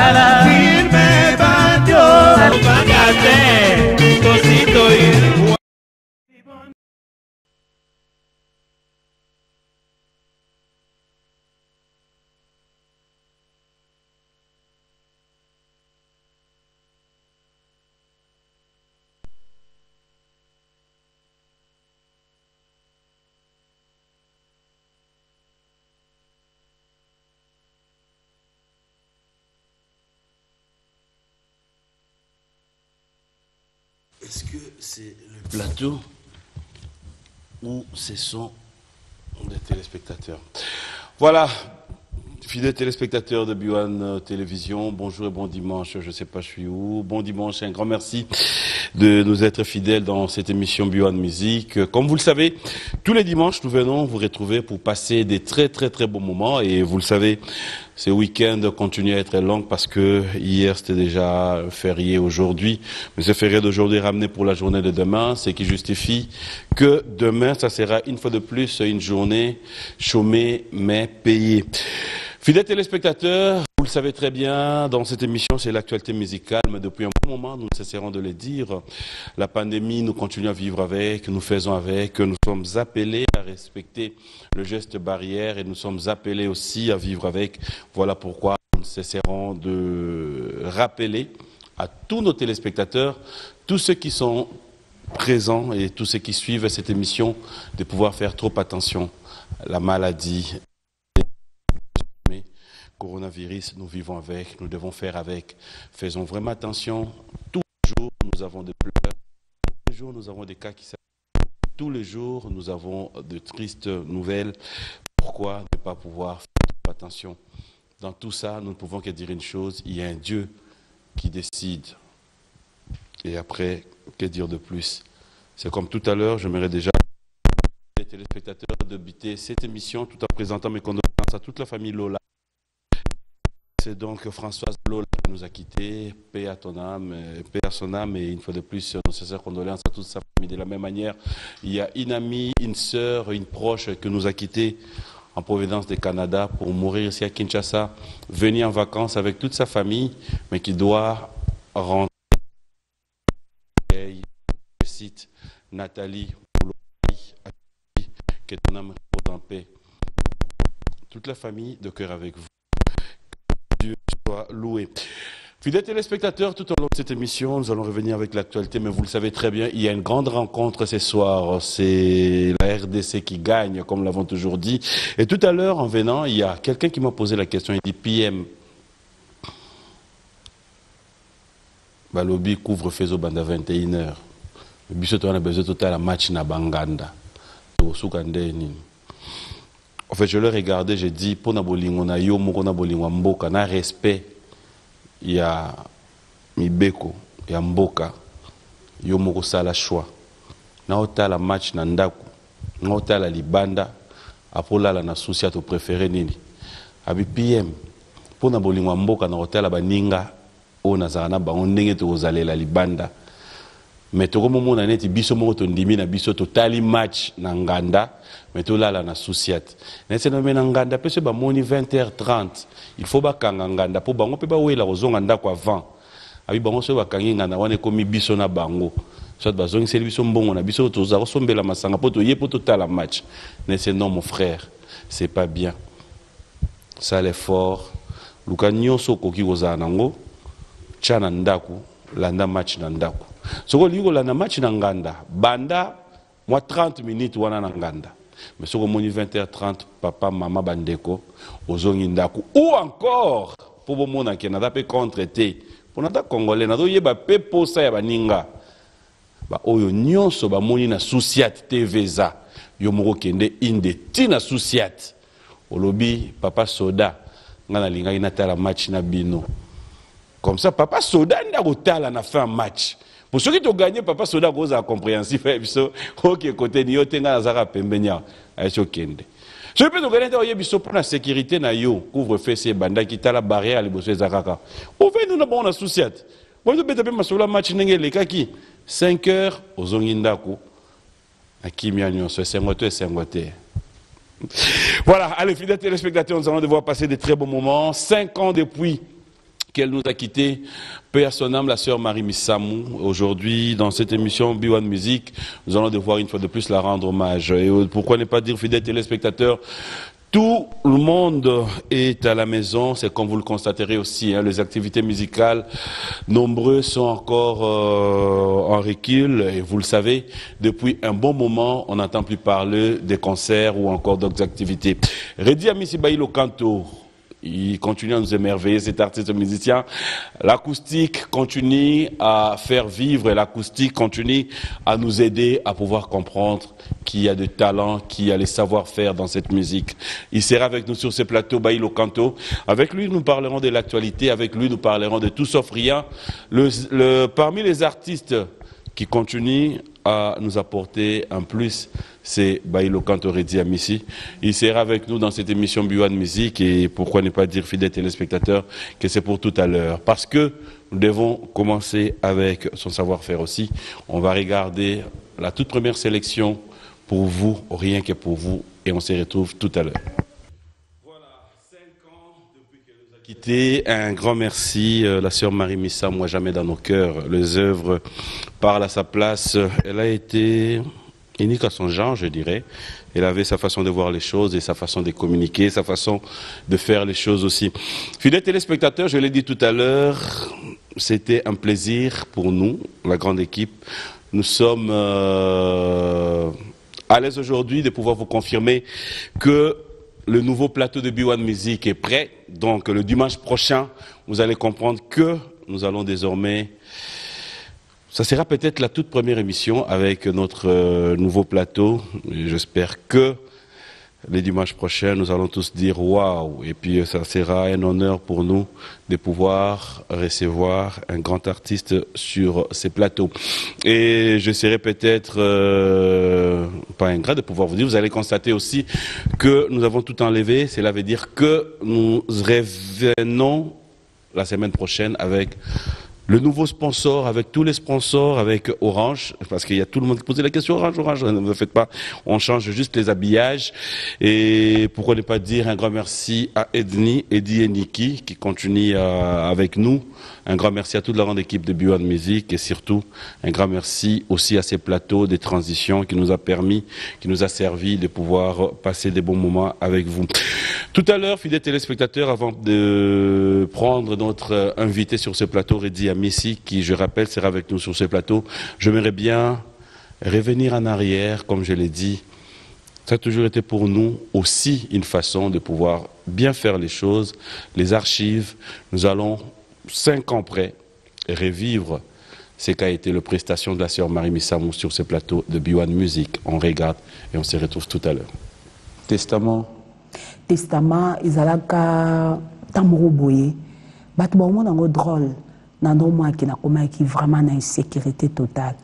Sala firme bandio Pagate Cosito y Est-ce que c'est le plateau ou ce sont des téléspectateurs? Voilà, fidèles téléspectateurs de B1 Télévision, bonjour et bon dimanche, je ne sais pas je suis où. Bon dimanche, un grand merci de nous être fidèles dans cette émission B1 Musique. Comme vous le savez, tous les dimanches, nous venons vous retrouver pour passer des très bons moments. Et vous le savez, ce week-end continue à être long parce que hier c'était déjà férié aujourd'hui. Mais ce férié d'aujourd'hui est ramené pour la journée de demain, ce qui justifie que demain, ça sera une fois de plus une journée chômée mais payée. Fidèles téléspectateurs, vous le savez très bien, dans cette émission, c'est l'actualité musicale, mais depuis un bon moment, nous ne cesserons de le dire. La pandémie, nous continuons à vivre avec, nous faisons avec, nous sommes appelés à respecter le geste barrière et nous sommes appelés aussi à vivre avec. Voilà pourquoi nous ne cesserons de rappeler à tous nos téléspectateurs, tous ceux qui sont présents et tous ceux qui suivent cette émission, de pouvoir faire trop attention à la maladie. Coronavirus, nous vivons avec, nous devons faire avec. Faisons vraiment attention. Tous les jours, nous avons des pleurs. Tous les jours, nous avons des cas qui s'arrêtent. Tous les jours, nous avons de tristes nouvelles. Pourquoi ne pas pouvoir faire attention? Dans tout ça, nous ne pouvons que dire une chose, il y a un Dieu qui décide. Et après, que dire de plus? C'est comme tout à l'heure, j'aimerais déjà les téléspectateurs d'habiter cette émission tout en présentant mes condoléances à toute la famille Lola. C'est donc Françoise Lola qui nous a quittés, paix à ton âme, paix à son âme, et une fois de plus, nos sincères condoléances à toute sa famille. De la même manière, il y a une amie, une sœur, une proche qui nous a quittés en provenance du Canada pour mourir ici à Kinshasa, venir en vacances avec toute sa famille, mais qui doit rentrer. Je cite Nathalie, que ton âme repose en paix. Toute la famille de cœur avec vous. Dieu soit loué. Fidèles téléspectateurs, tout au long de cette émission, nous allons revenir avec l'actualité, mais vous le savez très bien, il y a une grande rencontre ce soir. C'est la RDC qui gagne, comme l'avons toujours dit. Et tout à l'heure, en venant, il y a quelqu'un qui m'a posé la question, il dit PM. Balobi couvre-feu au banda 21h. Le biseau on a besoin de la match na Banganda. En fait, je le regardais, j'ai dit, pour na bolingo na yo moko na bolingo mboka na respect ya mibeko ya mboka yo moko sala choix. Na otala match na ndako, na otala libanda apola la na soucia to préféré nini. Abi PM pour na bolingo mboka na otala baninga o na zana bango ndenge to ozalela libanda. Mais tu as dit biso moko to ndimi na biso to tali match na nganda mais to lala na souciat nese na mena nganda pese ba moni 20h30 il faut ba kanga nganda po bango pe ba wela kozonga ndako avant abi bango so ba kangi nganda wane komi biso na bango soit ba zongi seli biso mbongo na biso to za kosombela masanga po to ye po to tala match nese non mon frère c'est pas bien ça l'effort luka nyonso koki kozana nango chana ndako landa match na ndako. Soko ligo la na match na nganda banda moi 30 minutes wana na nganda mais soko moni 20h30 papa maman bandeko ozongi ndako ou encore pour bo mona ke na dape contre te pour na ta congolais na do yeba pe posa ya baninga ba oyo nyonso ba moni na souciat tvza yo moko kende inde tina souciat olobi papa soda ngana linga ina tala match na bino comme ça papa soda nda ko tala na fin match. Pour ceux qui ont gagné, papa Soda Rose a compréhensif. Ok, côté ni yotenga nazara pembenya. Aïcho kende. Je peux te gagner oye biso pour la sécurité na yo couvre-feu c'est banda qui t'a la barrière les bosso zakaka. Au fait nous na bon associat. Bon nous beta pe masola match ndenge le kaki 5h ozongi ndako. Akimia nyonso sengote. Voilà, allez fidèles téléspectateurs, nous allons devoir passer des très bons moments. 5 ans depuis qu'elle nous a quittés. Paix à son âme, la sœur Marie Missamou. Aujourd'hui, dans cette émission B1 Music, nous allons devoir une fois de plus la rendre hommage. Et pourquoi ne pas dire, fidèles téléspectateurs, tout le monde est à la maison, c'est comme vous le constaterez aussi, hein, les activités musicales nombreuses sont encore en recul et vous le savez, depuis un bon moment, on n'entend plus parler des concerts ou encore d'autres activités. Redi Amissi Bailo Canto, il continue à nous émerveiller, cet artiste musicien. L'acoustique continue à faire vivre et l'acoustique continue à nous aider à pouvoir comprendre qu'il y a des talents, qu'il y a les savoir-faire dans cette musique. Il sera avec nous sur ce plateau, Bailo Canto. Avec lui, nous parlerons de l'actualité. Avec lui, nous parlerons de tout sauf rien. Parmi les artistes qui continuent à nous apporter un plus, c'est Bailo Canto Redi Amissi. Il sera avec nous dans cette émission B1 Music et pourquoi ne pas dire, fidèles téléspectateurs, que c'est pour tout à l'heure. Parce que nous devons commencer avec son savoir-faire aussi. On va regarder la toute première sélection pour vous, rien que pour vous, et on se retrouve tout à l'heure. Voilà, 5 ans depuis qu'elle nous a quittés. Un grand merci, la sœur Marie Missa, moi jamais dans nos cœurs. Les œuvres parlent à sa place. Elle a été unique à son genre, je dirais. Elle avait sa façon de voir les choses et sa façon de communiquer, sa façon de faire les choses aussi. Fidèles téléspectateurs, je l'ai dit tout à l'heure, c'était un plaisir pour nous, la grande équipe. Nous sommes à l'aise aujourd'hui de pouvoir vous confirmer que le nouveau plateau de B1 Music est prêt. Donc le dimanche prochain, vous allez comprendre que nous allons désormais... Ça sera peut-être la toute première émission avec notre nouveau plateau. J'espère que les dimanches prochains, nous allons tous dire waouh. Et puis ça sera un honneur pour nous de pouvoir recevoir un grand artiste sur ces plateaux. Et je serai peut-être pas ingrat de pouvoir vous dire, vous allez constater aussi que nous avons tout enlevé. Cela veut dire que nous revenons la semaine prochaine avec le nouveau sponsor, avec tous les sponsors, avec Orange, parce qu'il y a tout le monde qui posait la question, Orange, ne vous faites pas, on change juste les habillages. Et pourquoi ne pas dire un grand merci à Eddie et Niki qui continuent avec nous. Un grand merci à toute la grande équipe de B1 Music et surtout un grand merci aussi à ces plateaux de transition qui nous a permis, qui nous a servi de pouvoir passer des bons moments avec vous. Tout à l'heure, fidèles téléspectateurs, avant de prendre notre invité sur ce plateau, Redi Amissi, qui, je rappelle, sera avec nous sur ce plateau, j'aimerais bien revenir en arrière, comme je l'ai dit. Ça a toujours été pour nous aussi une façon de pouvoir bien faire les choses. Les archives, nous allons 5 ans près revivre ce qu'a été la prestation de la sœur Marie Missamou sur ce plateau de B1 Music. On regarde et on se retrouve tout à l'heure. Testament. Testament, izalaka tamoro boye. Bato ba mona ngo drôle. Na ndo moi qui na koma qui vraiment na insécurité totale.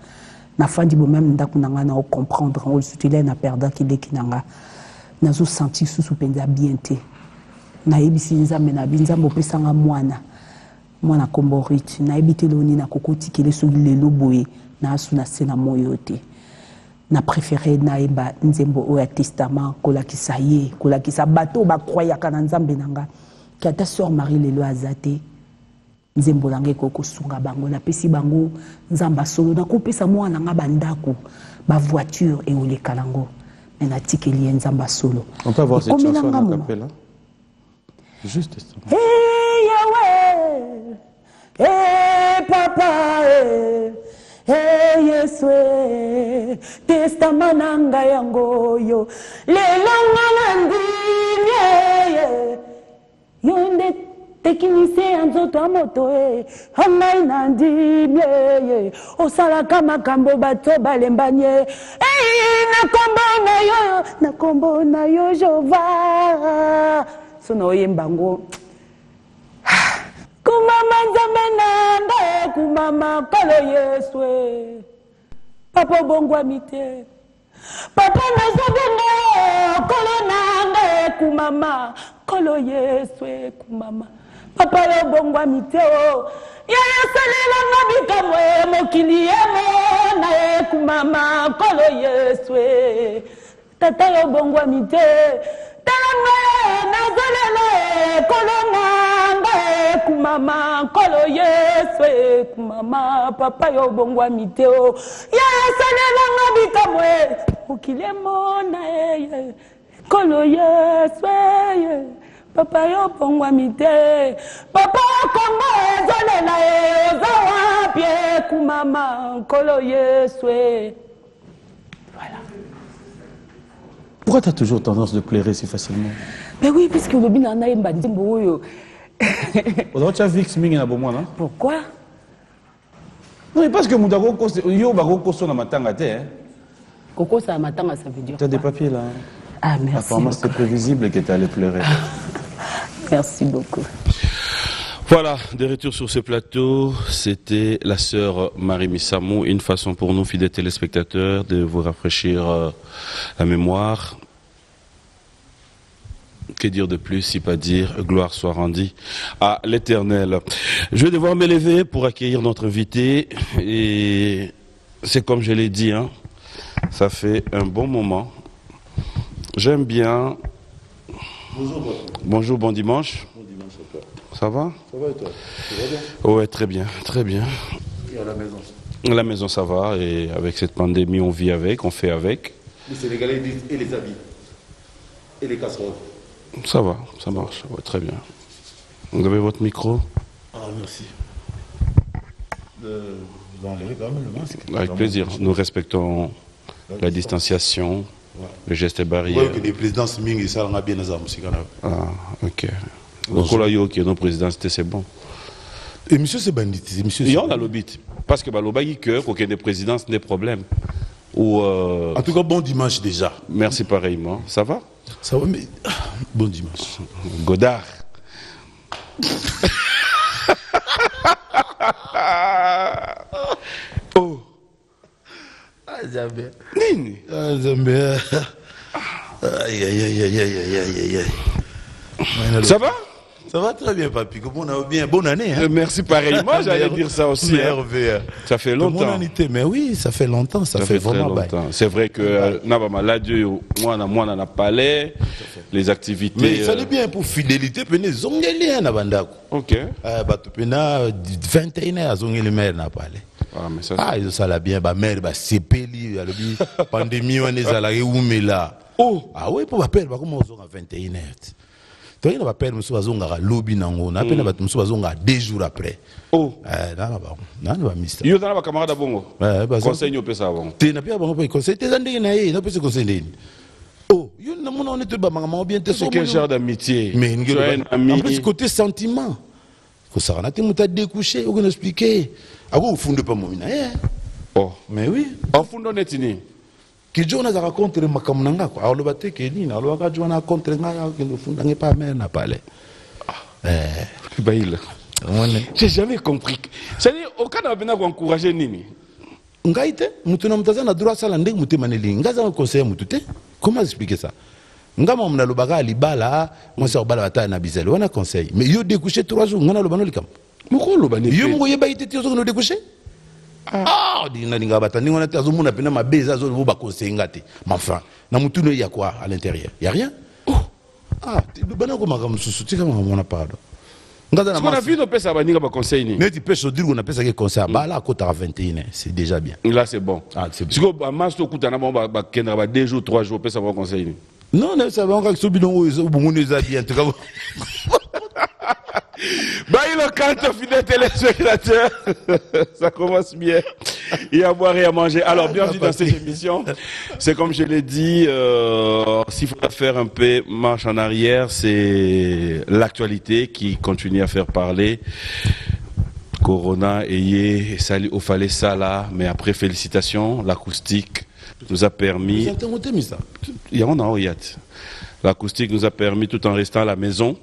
Na fandi bo même ndako nanga na comprendre on s'utile na perda ki de kinanga. Na zo senti sous penza bien té. Na yebisi nzambe na binzambo pesanga mwana. Mwana komboriti na ebite loni na kokoti kele soki lelo boye na asu na sena moyo te. Na préféré na eba nzembo oya testament kolakisa ye kolakisa bato ba croyaka na nzambe nanga ki ata sœur Marie lelo azate nzembo lange koko sunga bango na pesi bango nzamba solo na kopesa mwana nga bandako ba voiture et ole kalango na tikeli nzamba solo. On peut avoir cette chanson en acapella. Juste testament. Hey Yahweh, hey papa, hey Yeswe, testament nanga yango yo, lelanga nandimye, yonde technicien nzoto amoto hangai nandimye, osalaka makambo bato balembanye, na kombo na yo Jova, sono yembango. Kumama nzamenanga, kumama kalo Yeswe, papa bongwa mite, papa nazobenga, kolo nanga, kumama kalo Yeswe, kumama, papa yo bongwa mite o, ya salela ngabikamwe, mokili yemo na kumama kalo Yeswe, tata yo bongwa mite, talanga nazolela, kolo nanga, kumama kolo Yesu kumama papa yo bongwa miteo Yesu nelanga bitamwe ukilemona kolo Yesu papa yo bongwa mite papa kongo ezolela ozawa pie kumama kolo Yesu. Voilà. Pourquoi tu as toujours tendance de pleurer si facilement? Mais oui, puisque le bin en a un bandit. Tu as vix mingi na bomwa, non? Pourquoi? Non, parce que Moudako, yo bako koso na matanga te. Coco, ça matanga, ça veut dire. Tu as des papiers là. Ah, merci. Apparemment, c'était prévisible que tu allais pleurer. Merci beaucoup. Voilà, de retour sur ce plateau, c'était la sœur Marie Missamou, une façon pour nous, fidèles téléspectateurs, de vous rafraîchir la mémoire. Que dire de plus, si pas dire gloire soit rendue à l'Éternel. Je vais devoir m'élever pour accueillir notre invité et c'est comme je l'ai dit, hein, ça fait un bon moment. J'aime bien. Bonjour. Bonjour, bon dimanche. Bon dimanche à toi. Ça va? Ça va et toi? Tu vas bien? Ouais, très bien, très bien. Et à la maison? À la maison, ça va. Et avec cette pandémie, on vit avec, on fait avec. Les Sénégalais disent et les habits. Et les casseroles. Ça va, ça marche. Ouais, très bien. Vous avez votre micro? Ah, merci. Vous enlevez quand même le masque? Avec plaisir. Nous respectons la distanciation, le geste barrière. Oui, que les présidents Mingi, ça, on a bien les armes. Ah, ok. Donc, là, qui est nos présidents, c'est bon. Et monsieur, c'est bandit. Il y en a le but. Parce que l'obagi que, qu'il y ait des présidents, c'est des problèmes. Ou, En tout cas, bon dimanche déjà. Merci pareillement. Ça va? Ça va, mais. Bon dimanche. Godard. Oh. Ah, jamais. Nini. Ah, jamais. Aïe, aïe, aïe, aïe, aïe, aïe, aïe. Ça va? Ça va très bien, papy. Comment on a bien? Bonne année. Hein? Merci pareillement, j'allais dire ça aussi. Merveilleux. Ça fait longtemps. Mais oui, ça fait longtemps. Ça fait vraiment longtemps. C'est vrai que moi, on a parlé, les activités. Mais ça allait bien pour fidélité. Prenez zongeli na bandako. Ok. Bato pena 21h zongeli mère n'a parlé. Ah, mais ça. Ah, ils ça la bien. Ba mère ba sepeli, alobi pandémie on est allé umela. Oh. Ah oui, pour ba père ba comment on à 21h. Toi, il n'a pas permis de lobby nango. On a peine de 2 jours après. Oh. Non, non, mystère. Il y a un camarade à Bongo. Conseil, on ça avant. Tu n'as pas de conseil. Tu n'as pas de conseil. Oh, il y a un peu de bien. C'est quel genre d'amitié? Mais en plus, côté sentiment. Il faut savoir que tu as découché, on va expliquer. Ah, au fond de pas mon. Oh. Mais oui. Au fond de netini. Que Dieu nous a raconté le macamunanga. Alors, le bâté qui est dit, alors, Dieu nous a raconté le fond d'un pas mère n'a pas l'air. J'ai jamais compris. C'est-à-dire, aucun n'a encouragé Nini. Ngaïte, Moutuna Moutazan a droit à la ndeng Moutemaneli. Ngaza un conseil Moutute. Comment expliquer ça? Ngama mna lobaga libala, moi c'est bala bata na bizel. On a conseil. Mais yo découché 3 jours, ngana lobano likam. Moko lobani. Yo mo yeba ite ti zo no découché? Ah, dinga dinga bata ninga na tazo mona pena mabeza zo bo ba conseil ngate. Mais enfin, na Moutuna il y a quoi à l'intérieur? Il y a rien. Oh. Ah, bana ko makam susu ti kama mona pardon. Ce qu'on a vu, nos pèses à Baninga va conseiller. Mais tu peux se dire qu'on a pèse à conseil. Bah là, quand tu as 21, c'est déjà bien. Là, c'est bon. Ah, c'est bien. Si tu as masse, tu as 2 jours, 3 jours, pèse à conseiller. Non, non, ça va encore que bidon où on est bien. Bah, il a quand fidèle téléspectateur. Ça commence bien. Il y a à boire et à manger. Alors, bienvenue dans cette émission. C'est comme je l'ai dit, s'il faut faire un peu marche en arrière, c'est l'actualité qui continue à faire parler. Corona, Eye, Sali, Ofale, Sala, mais après, félicitations, l'acoustique nous a permis. Il y a l'acoustique nous a permis, tout en restant à la maison,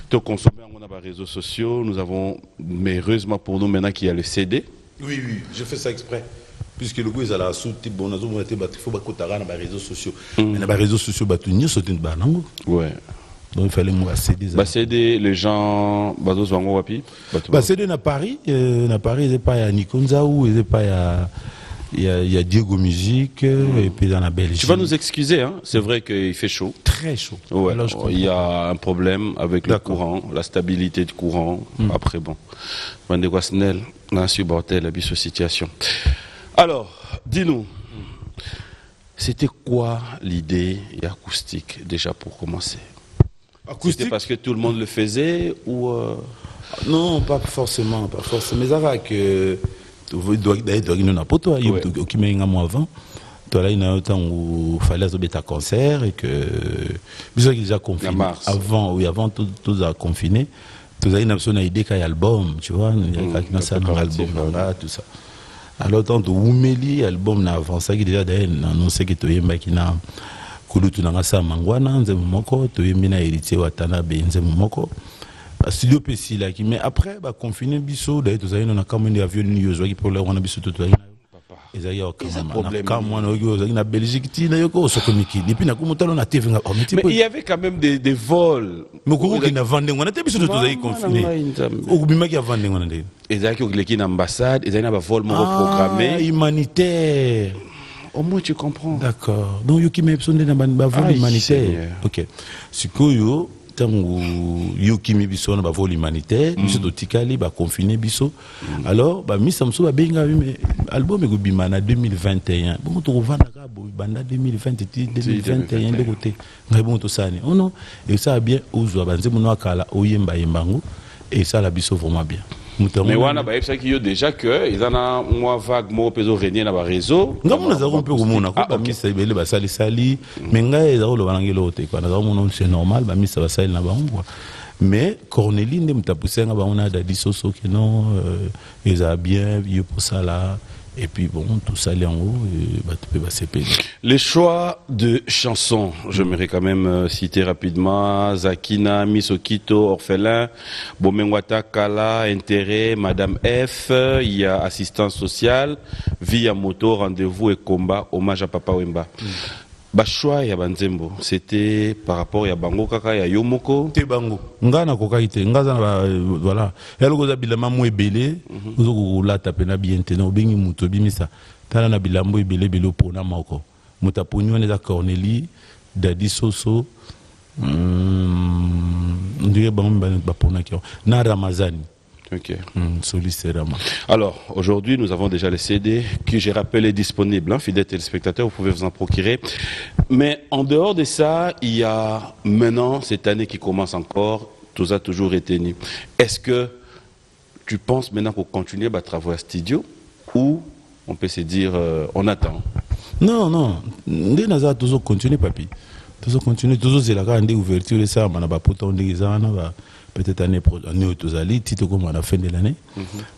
de consommer les réseaux sociaux. Nous avons, mais heureusement pour nous maintenant qu'il y a le CD. Oui, oui, je fais ça exprès. Puisque le goût est à la sous-type, bon, il faut que tu aies les réseaux sociaux. Mais les réseaux sociaux, tu as sauté une banane. Ouais. Donc il fallait moi CD. CD, les gens, Bazo Zwango Wapi. CD na Paris, il n'est pas à Nikonza ou il n'est pas à. il y a Diego Musique et puis dans la Belgique. Tu vas nous excuser, hein? C'est vrai qu'il fait chaud. Très chaud. Ouais, Alors, il y a un problème avec le courant, la stabilité du courant. Après, bon, on a supporté la situation. Alors, dis-nous, c'était quoi l'idée acoustique déjà pour commencer? C'était parce que tout le monde le faisait ou Non, pas forcément, pas forcément. Mais ça va que tu dois n'a pas toi, qui m'a un mois avant. Toi là, il y a un temps où il fallait faire un concert et que vous avez déjà confiné avant, oui, avant tout a confiné. Tu as une idée qu'il y a un album, tu vois, il y a un album là, tout ça. Alors tant que Oumeli album n'a avancé qui déjà d'ailleurs annoncé que tu es qui n'a kulutu na sa mangwana nze moko to yemina héritier watana be nze moko studio pesi là qui mais après ba confiner biso d'ailleurs tu as na kamende avion ni yozo qui pour le wana biso to to papa ezaya comme moi na yozo na Belgique ti na yoko sokomiki depuis na kumutalo na TV mais il y avait quand même des vols mais ko qui na vendre ngona te biso to to confiné o bima qui a vendre ngona ndé ezaya ki ogleki na ambassade ezaya na ba vol moko programmé humanitaire. Au moins tu comprends. D'accord. Donc yo qui m'a besoin de na vol humanitaire. OK. Sikoyo tango yo qui m'a besoin na vol humanitaire, biso to tikali ba confiner biso. Alors ba misa mso ba benga mais album ego bima na 2021. Bon to revendre ka banda 2021 de côté. Ngai bon to sani. Oh non, et ça a bien ozwa banze mono akala oyemba yembango et ça la biso vraiment bien. Mais wana ba epsa ki yo déjà que ils en a moi vague mo peso renier na ba réseau ngam na za ko mpe ko mona ko ba misa ibele ba sali sali mais ngai za ko lo banangelo te kwa na za mona c'est normal ba misa ba sali na ba ngwa mais Cornélie ndem tapusenga ba ona da disoso que non ils a bien yo pour ça là. Et puis bon, tout ça est en haut, les choix de chansons, j'aimerais quand même citer rapidement Zakina, Misokito, Orphelin, Bomengwata, Kala, Intérêt, Madame F, il y a Assistance sociale, Via Moto, Rendez-vous et Combat, Hommage à Papa Wemba. Choix ya banzembo c'était par rapport ya bango kaka ya yomoko te bango ngana ko kaite ngaza voilà yalo ko zabilama mo ebele uzoko lata pena bien tena obengi muto bimisa tala na bilambo ebele belo pona moko mutaponywa ne za Cornélie Dadi Soso ndire bango ba pona ki na Ramazani. Ok. Alors, aujourd'hui, nous avons déjà les CD qui, je rappelle, est disponible. Hein, fidèles téléspectateurs, vous pouvez vous en procurer. Mais en dehors de ça, il y a maintenant, cette année qui commence encore, tout ça a toujours été nu. Est-ce que tu penses maintenant qu'on continue à travailler à studio ou on peut se dire, on attend? Non, non. On a toujours continué, papi. Toujours continué. Toujours, c'est la grande ouverture de ça. On a peut-être année au titre comme à la fin de l'année.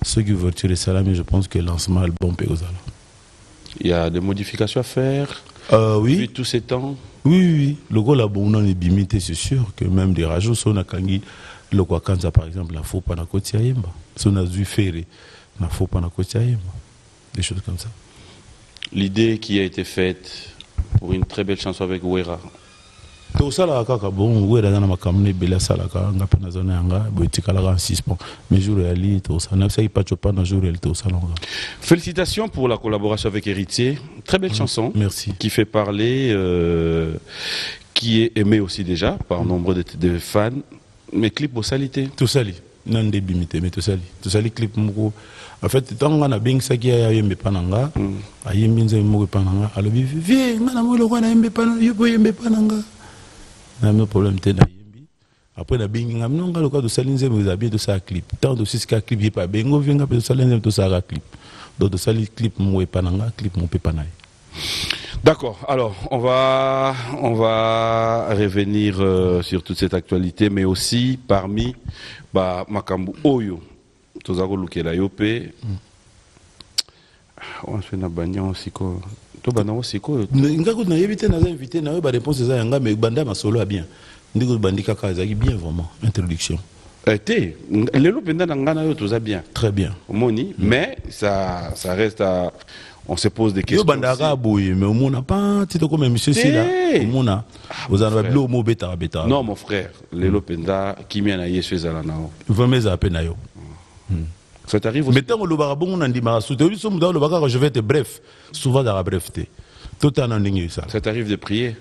Ceux qui veulent tirer ça là, mais je pense que le lancement album peut aux alentours. Il y a des modifications à faire. Oui. Depuis tous ces temps. Oui. Le gros là, bon, on est limité, c'est sûr que même des radios sont à Kangi, le Kwakanza par exemple, la faux pas na Kotia Yemba. Si on a vu ferré, la faux pas na Kotia Yemba. Des choses comme ça. L'idée qui a été faite pour une très belle chanson avec Wera. Tout ça là, bon, oui, dans ma caméra, belle salle, on a pas dans zone anga, boitika là en 6 points. Mais jour réel, tout ça, n'a pas chopé dans jour réel tout ça là. Félicitations pour la collaboration avec Héritier, très belle chanson. Merci. Qui fait parler, qui est aimée aussi déjà par nombre de fans. Mais clip au salité. Tout sali, non débimité, mais tout sali clip moko. En fait, tant qu'on a bien ça qui a yembe pananga, a yembe nze moko pananga, alors viens, ngana mo le kwana yembe pananga, yopo yembe pananga. Na me problème te na yembi après na bingi ngam non ngalo ka do salinze me zabie to sa clip tant aussi ce clip yi pa bengo venga pe salinze to sa clip donc de sali clip mo e pananga clip mo pe panai. D'accord, alors on va revenir sur toute cette actualité mais aussi parmi makambu oyo tozako lukela yope on fait na banyan aussi ko to banango siko ngako na yebite na invité na ba réponse za yanga mais banda masolo a bien ndiko bandika ka za bien vraiment introduction été lelo penda na ngana yo toza bien très bien moni mais ça reste à on se pose des questions. Yo bandaka boye mais on n'a pas tito comme monsieur si là on a vous en avez bleu mo beta beta. Non mon frère lelo penda kimi na yesu ezala nao vraiment za pe na yo Ça t'arrive aussi? Mais tant que le barabon on a dit je vais être bref. Souvent dans la breveté. Tout en ending ça. Ça t'arrive de prier?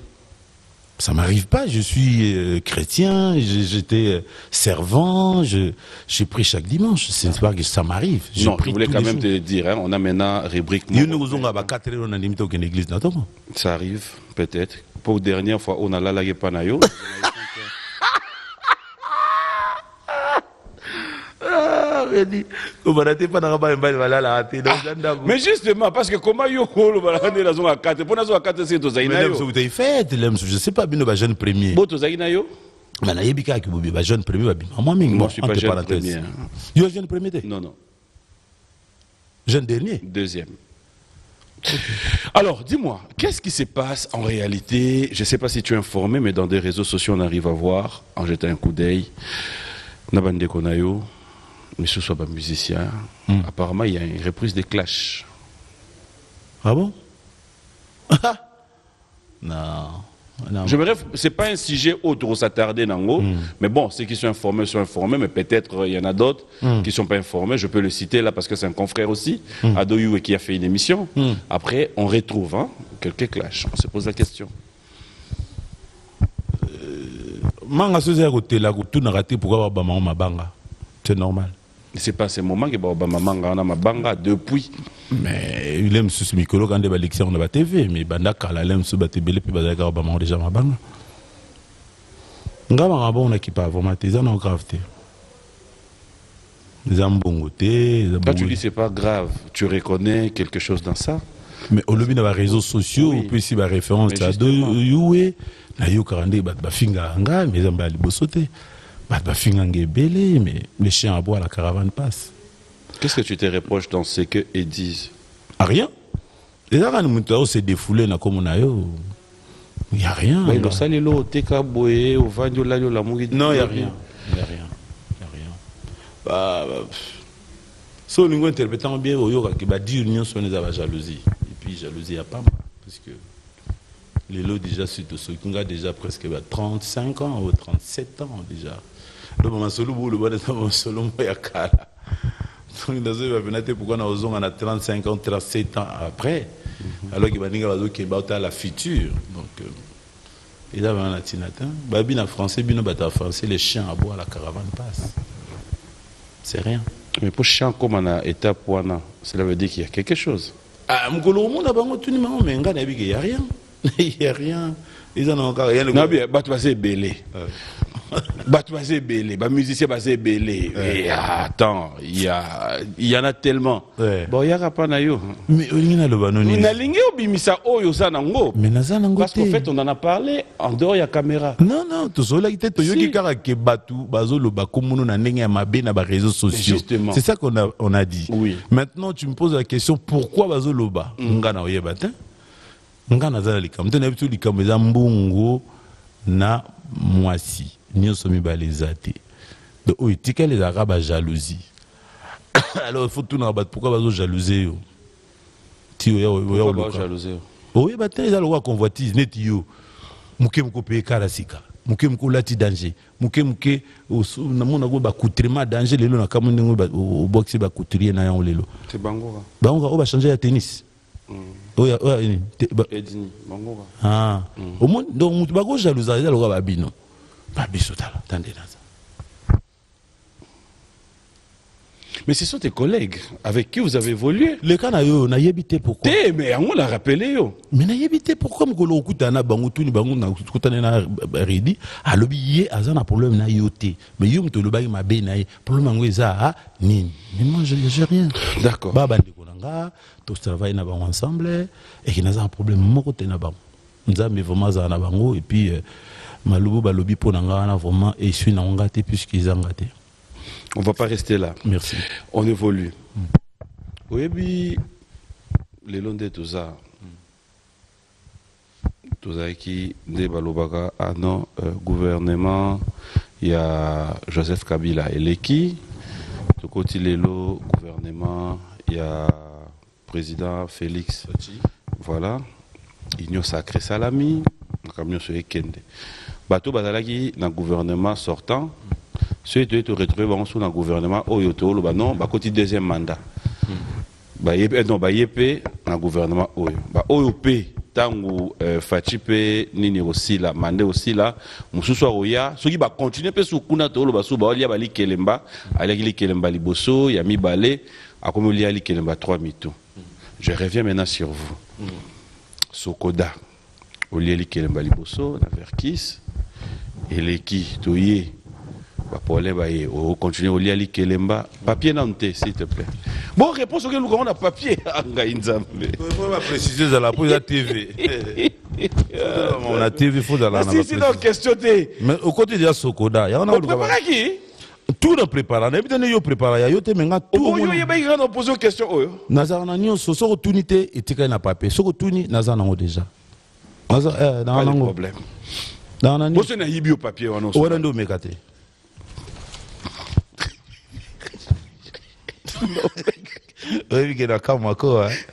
Ça m'arrive pas, je suis chrétien, j'étais servant, j'ai pris chaque dimanche. C'est pas que ça m'arrive. Non, je voulais quand même te dire, hein, on a maintenant rubrique. Ça arrive, peut-être. Pour la dernière fois, on a la panayo. Mais justement, parce que comment yo je sais pas, bien jeune premier. Mais jeune premier, moi je suis pas jeune premier. Jeune premier? Non, non. Jeune dernier? Deuxième. Alors, dis-moi, qu'est-ce qui se passe en réalité? Je ne sais pas si tu es informé, mais dans des réseaux sociaux, on arrive à voir, en jetant un coup d'œil, Nabande Konayo, mais ce soit pas musicien. Apparemment, il y a une reprise des Clash. Ah bon? Non. J'aimerais, c'est pas un sujet autre s'attarder Nango, mais bon, ceux qui sont informés, mais peut-être il y en a d'autres qui ne sont pas informés. Je peux le citer là parce que c'est un confrère aussi, Adoyou, qui a fait une émission. Après, on retrouve quelques clashs. On se pose la question. C'est normal. C'est pas ce moment que Manga Mabanga depuis. Mais il aime ce micro quand il y a l'élection de la TV, mais Bandaka l'aime ce batébélé puis Badaka Obama déjà Mabanga. Ngama bon on qui pas vraiment tes en gravité. Les ambongoté, quand tu dis c'est pas grave, tu reconnais quelque chose dans ça? Mais au lobby dans les réseaux sociaux, on peut ici référence à deux Youé, na yo karandé ba finga nga mais zamba libosoté. Ba finga ngebélé mais les chiens à bois la caravane passe. Qu'est-ce que tu te reproches dans ce que ils disent? Rien. Les gens qui se défoulé dans comme on a eu. Il n'y a rien. Non, il n'y a rien. Il n'y a rien. Il n'y a rien. Bah, si on interprète bien, il y a dire sur les jalousie. Et puis, jalousie, il n'y a pas. Parce que les lots déjà, surtout ceux qui ont déjà presque 35 ans ou 37 ans déjà. Le moment solo, le bon solo, il y a pourquoi on a 35 ans, 37 ans après, alors qu'il y a la future. Donc, il y a un latinatin. En français, les chiens à bois, la caravane passe. C'est rien. Mais pour chien comme on a étape, cela veut dire qu'il y a quelque chose. Ah, il n'y a rien. Il n'y a rien. Ils en ont encore rien. Non, bien, c'est belé. Batouazé belé, musicien basé belé. Attends, il y en a tellement. Bon, il y a pas nayo. Mais il y a le banoni. Parce qu'en fait, on en a parlé en dehors de la caméra. Non, non, tout ça, c'est ça qu'on a dit. Oui. Maintenant, tu me poses la question, pourquoi Bazoloba na mwasi nyonso mibalizate donc oitika les arabes jalousie. Alors il faut tout n'abat pourquoi bazo jalouser yo ti yo jalouser oui ba tens alors convoitise net yo muke muko pe karasika muke muko lati danger muke na mona go ba coutrement danger lelo na kamonde ngo au boxe ba couturier na yo lelo c'est bango on va changer ya tennis. Edini, Bangoura. Ah. Au moins, donc, tu vas jalouser, tu vas babino. Mais ce sont tes collègues avec qui vous avez évolué. Les cas, on a évité pourquoi. Mais on l'a rappelé. Mais on a évité pourquoi on a écouté un bango, tout le bango, on a écouté un ridi. À l'objet, à un problème, na yoté. Mais yo, tu le bail ma bénaï. Problème, on est à ni. Mais moi, j'ai rien. D'accord. Baba, tous travaillent ensemble et qui n'a un problème mokote na bango nzambe vraiment za na bango et puis malubo balobi po nanga vraiment et suis na ngate puisqu'ils ont gâté. On va pas rester là. Merci. On évolue. Oui, puis les longs de tout ça qui débalobaka à non gouvernement il y a Joseph Kabila et l'équipe de côté lelo gouvernement il y a président Félix. Voilà. Igno Sacré Salami, camion sur Ekende. Bateau Badalaki, dans le gouvernement sortant, ceux qui ont retrouvé dans le gouvernement, non, côté deuxième mandat. Non, yépé dans le gouvernement, OYP, tango Fachipe, Nini aussi là, Mandé aussi là, Moussou Oya, ceux qui va continuer, peut se kuna tolo basuba, il y a bali Kelemba, ali Kelemba liboso, Yami Balé, à comme il y a li Kelemba 3 mitos. Je reviens maintenant sur vous. Sokoda, Olieli Kelemba liboso, na Verkis, et les qui, Toye. On continue au liali Kelemba. Papier nanté, s'il te plaît. Bon, réponse auquel nous avons un papier. Il faut préciser dans la TV. On a TV, il faut dans la si, non, question. Mais au côté de Sokoda, il y a un préparé qui? Tout le préparé. On a bien préparé. Il y a tout le posé une question. Nazar Nanyo, Sosoro Tunité et Tika na papier. Soko Tuni, Nazar Nango déjà. Pas de problème. Dans un Vous avez un papier.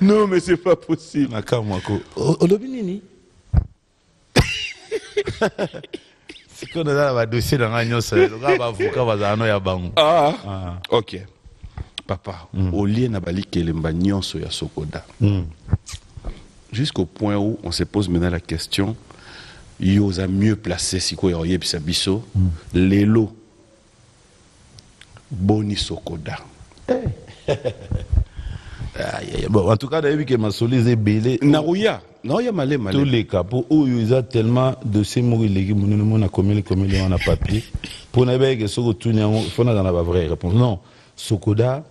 Non, mais c'est pas possible. C'est qu'on a un dossier dans Ah, ok. Papa, au lieu de Kelemba nyonso ya Sokoda. Jusqu'au point où on se pose maintenant la question, il y a mieux placé si quoi y a biso, Lelo, Boni Sokoda. Bon, en tout cas, d'ailleurs, que ma solise belé. Narouya, non, il y a malé. Tous les cas, pour eux, ils ont tellement de ces mots illégaux, on a commis on a papier. Pour ne pas que ce que tout il faut dans la vraie réponse. Non, Sokoda,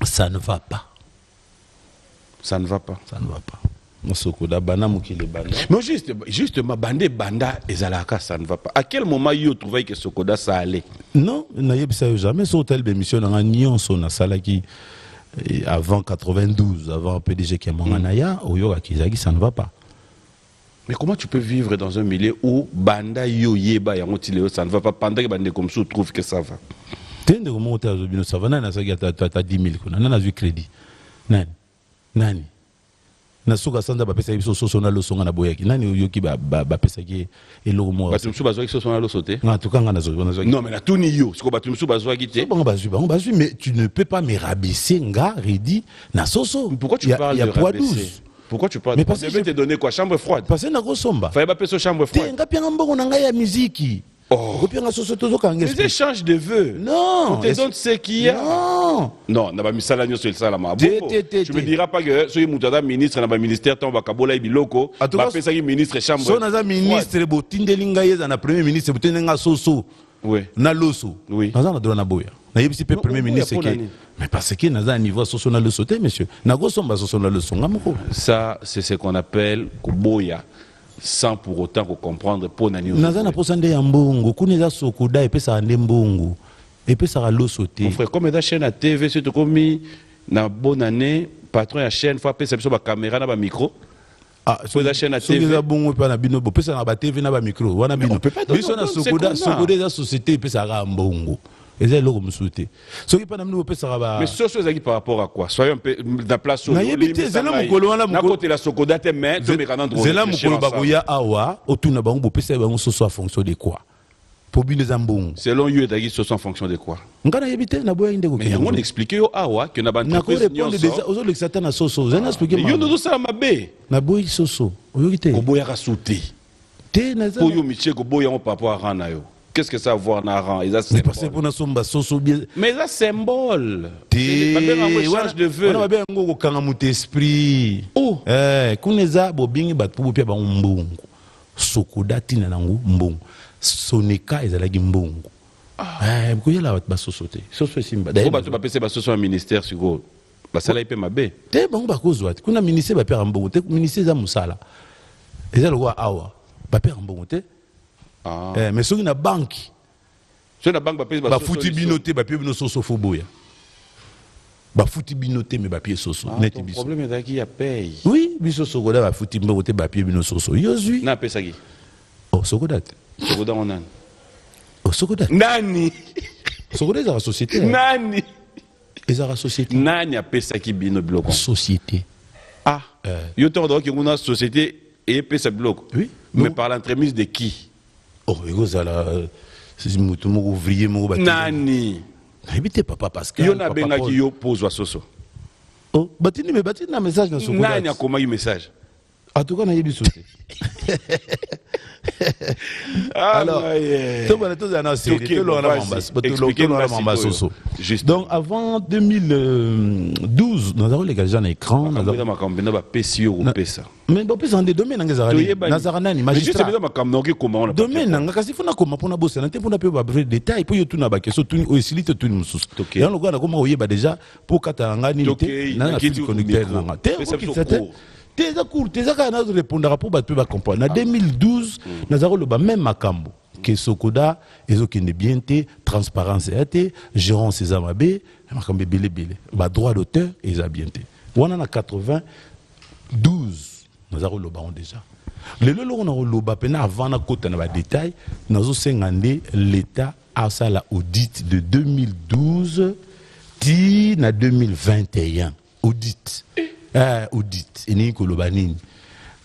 ça ne va pas. Ça ne va pas. Ça ne va pas. Sokoda, bana mukile banda. Non, justement, bandé banda et Zalaka, ça ne va pas. À quel moment il trouvait que Sokoda ça allait? Non, il n'y a jamais sur tel émission dans un nion son salaki. Avant 92, avant PDG qui est Manganaya, ça ne va pas. Mais comment tu peux vivre dans un milieu où Banda yo yeba ça ne va pas pendant que Banda comme ça trouve que ça va? Tu sais comment tu as ça va, tu 10 000, tu as vu crédit. Nani na suka sanda ba pesa biso soso na loso na boyaki nani yoki ba pesa ki eloko mo batumsu bazwa ki soso na loso te na tukanga na zo non mais na tuni yo siko batumsu bazwa ki te bon bazui mais tu ne peux pas me rabaisser nga redi na soso. Pourquoi tu parles de rabaisser? Pourquoi tu parles? Mais parce que je vais te donner quoi? Chambre froide? Parce que na ko somba fallait pas payer chambre froide te ngapia mbongo na ngai ya musique. Oh. Les échanges de vœux. Non. On te donne ce qu'il y a. Non. Non, n'a pas mis ça là sur le salama. Tu me diras pas que ce moutada ministre n'a pas ministère tant va kabola ibiloko. Va faire ça ministre chambre. So na ministre bo tindelinga yeza na premier ministre bo tindenga soso. Oui. Na loso. Oui. Naza na droit na boya. Na yebisi pe premier ministre que mais parce que naza niveau soso na loso te monsieur. Na go somba soso na loso ngamoko. Ça c'est ce qu'on appelle koboya. Sans pour autant comprendre pour nani. Naza na posande ya mbongo kuneza Sokoda epesa ande mbongo epesa loso te. Mon frère, comme dans chaîne à TV surtout comme na bonne année patron ya chaîne fois pesa biso ba caméra na ba micro. Ah, so la chaîne à TV. So bongo pa na bino bo pesa na ba TV na ba micro wana bino. Biso na Sokoda za société epesa ga mbongo. Mais ce qui par rapport à quoi? Soyons un peu la place où fonction de quoi? Selon you, en fonction de quoi? Mais on explique awa que na entreprise qu'est-ce que ça voir na mais parce que pour na somba soso bien mais ça symbole échange de vœux on va bien ngo kanga muté esprit kuneza bobingi batu pia ba mbongo Sokoda tina nango mbongo soneka ezalaki mbongo ko yela ba soso te soso simba d'ailleurs batu ba pese ba soso ministère siko ba sala ipe mabe te bango ba kozwa kuna ministère ba pera mbongo te ministère za musala ezalo kwa awa ba pera mbongo te. Ah. Mais si on a une banque, ba fouti binoté, ba bino soso foboya. Ba fouti binoté mais ba pied soso. Le problème est qu'il y a paye. Oui, biso Sokoda ba fouti binoté ba pied bino soso. Yozui. Na pesa ki. Oh Sokoda. Sokoda on nan. Oh Sokoda. Nani. Sokoda est la société. Nani. Est la société. Nani a pesa ki bino bloc. Société. Ah. Yo to donc une société et pesa bloc. Oui. Mais par l'entremise de qui? Oh, c'est mutu moko ouvrier moko ba nani habite papa Pascal yo na bengaki yo pozwa soso oh batini na message na Sokoda nani akomaki message en tout cas na yebi sauté alors tout bon tout dans série tout le juste donc avant 2012 nous avons les gars en écran nous avons makambena ba pesi yo pesa mais ba pesa en des domaines nazarana ni magistrat mais juste makambo ki comment on domaine nga kasi funa koma pona bossa na te pona pe ba vrai détail po yo tuna ba question tuni o silite tuni mususu ya lo gana koma oyeba déjà pour katanga ni te na fil conducteur nga te Teza court, teza kana répondra pour battre ba comprendre. En 2012, nous avons le même makambo que Sokoda ezokende bien te transparence été gérant ces amabé makambe belé ba droit d'auteur eza bien te. On en a 92 nous avons le baron déjà. Le lolo on a le ba pena avant na kota na ba détail, nous avons 50 l'état a ça la audit de 2012 ti na 2021 audit. Audit et ni kolobanini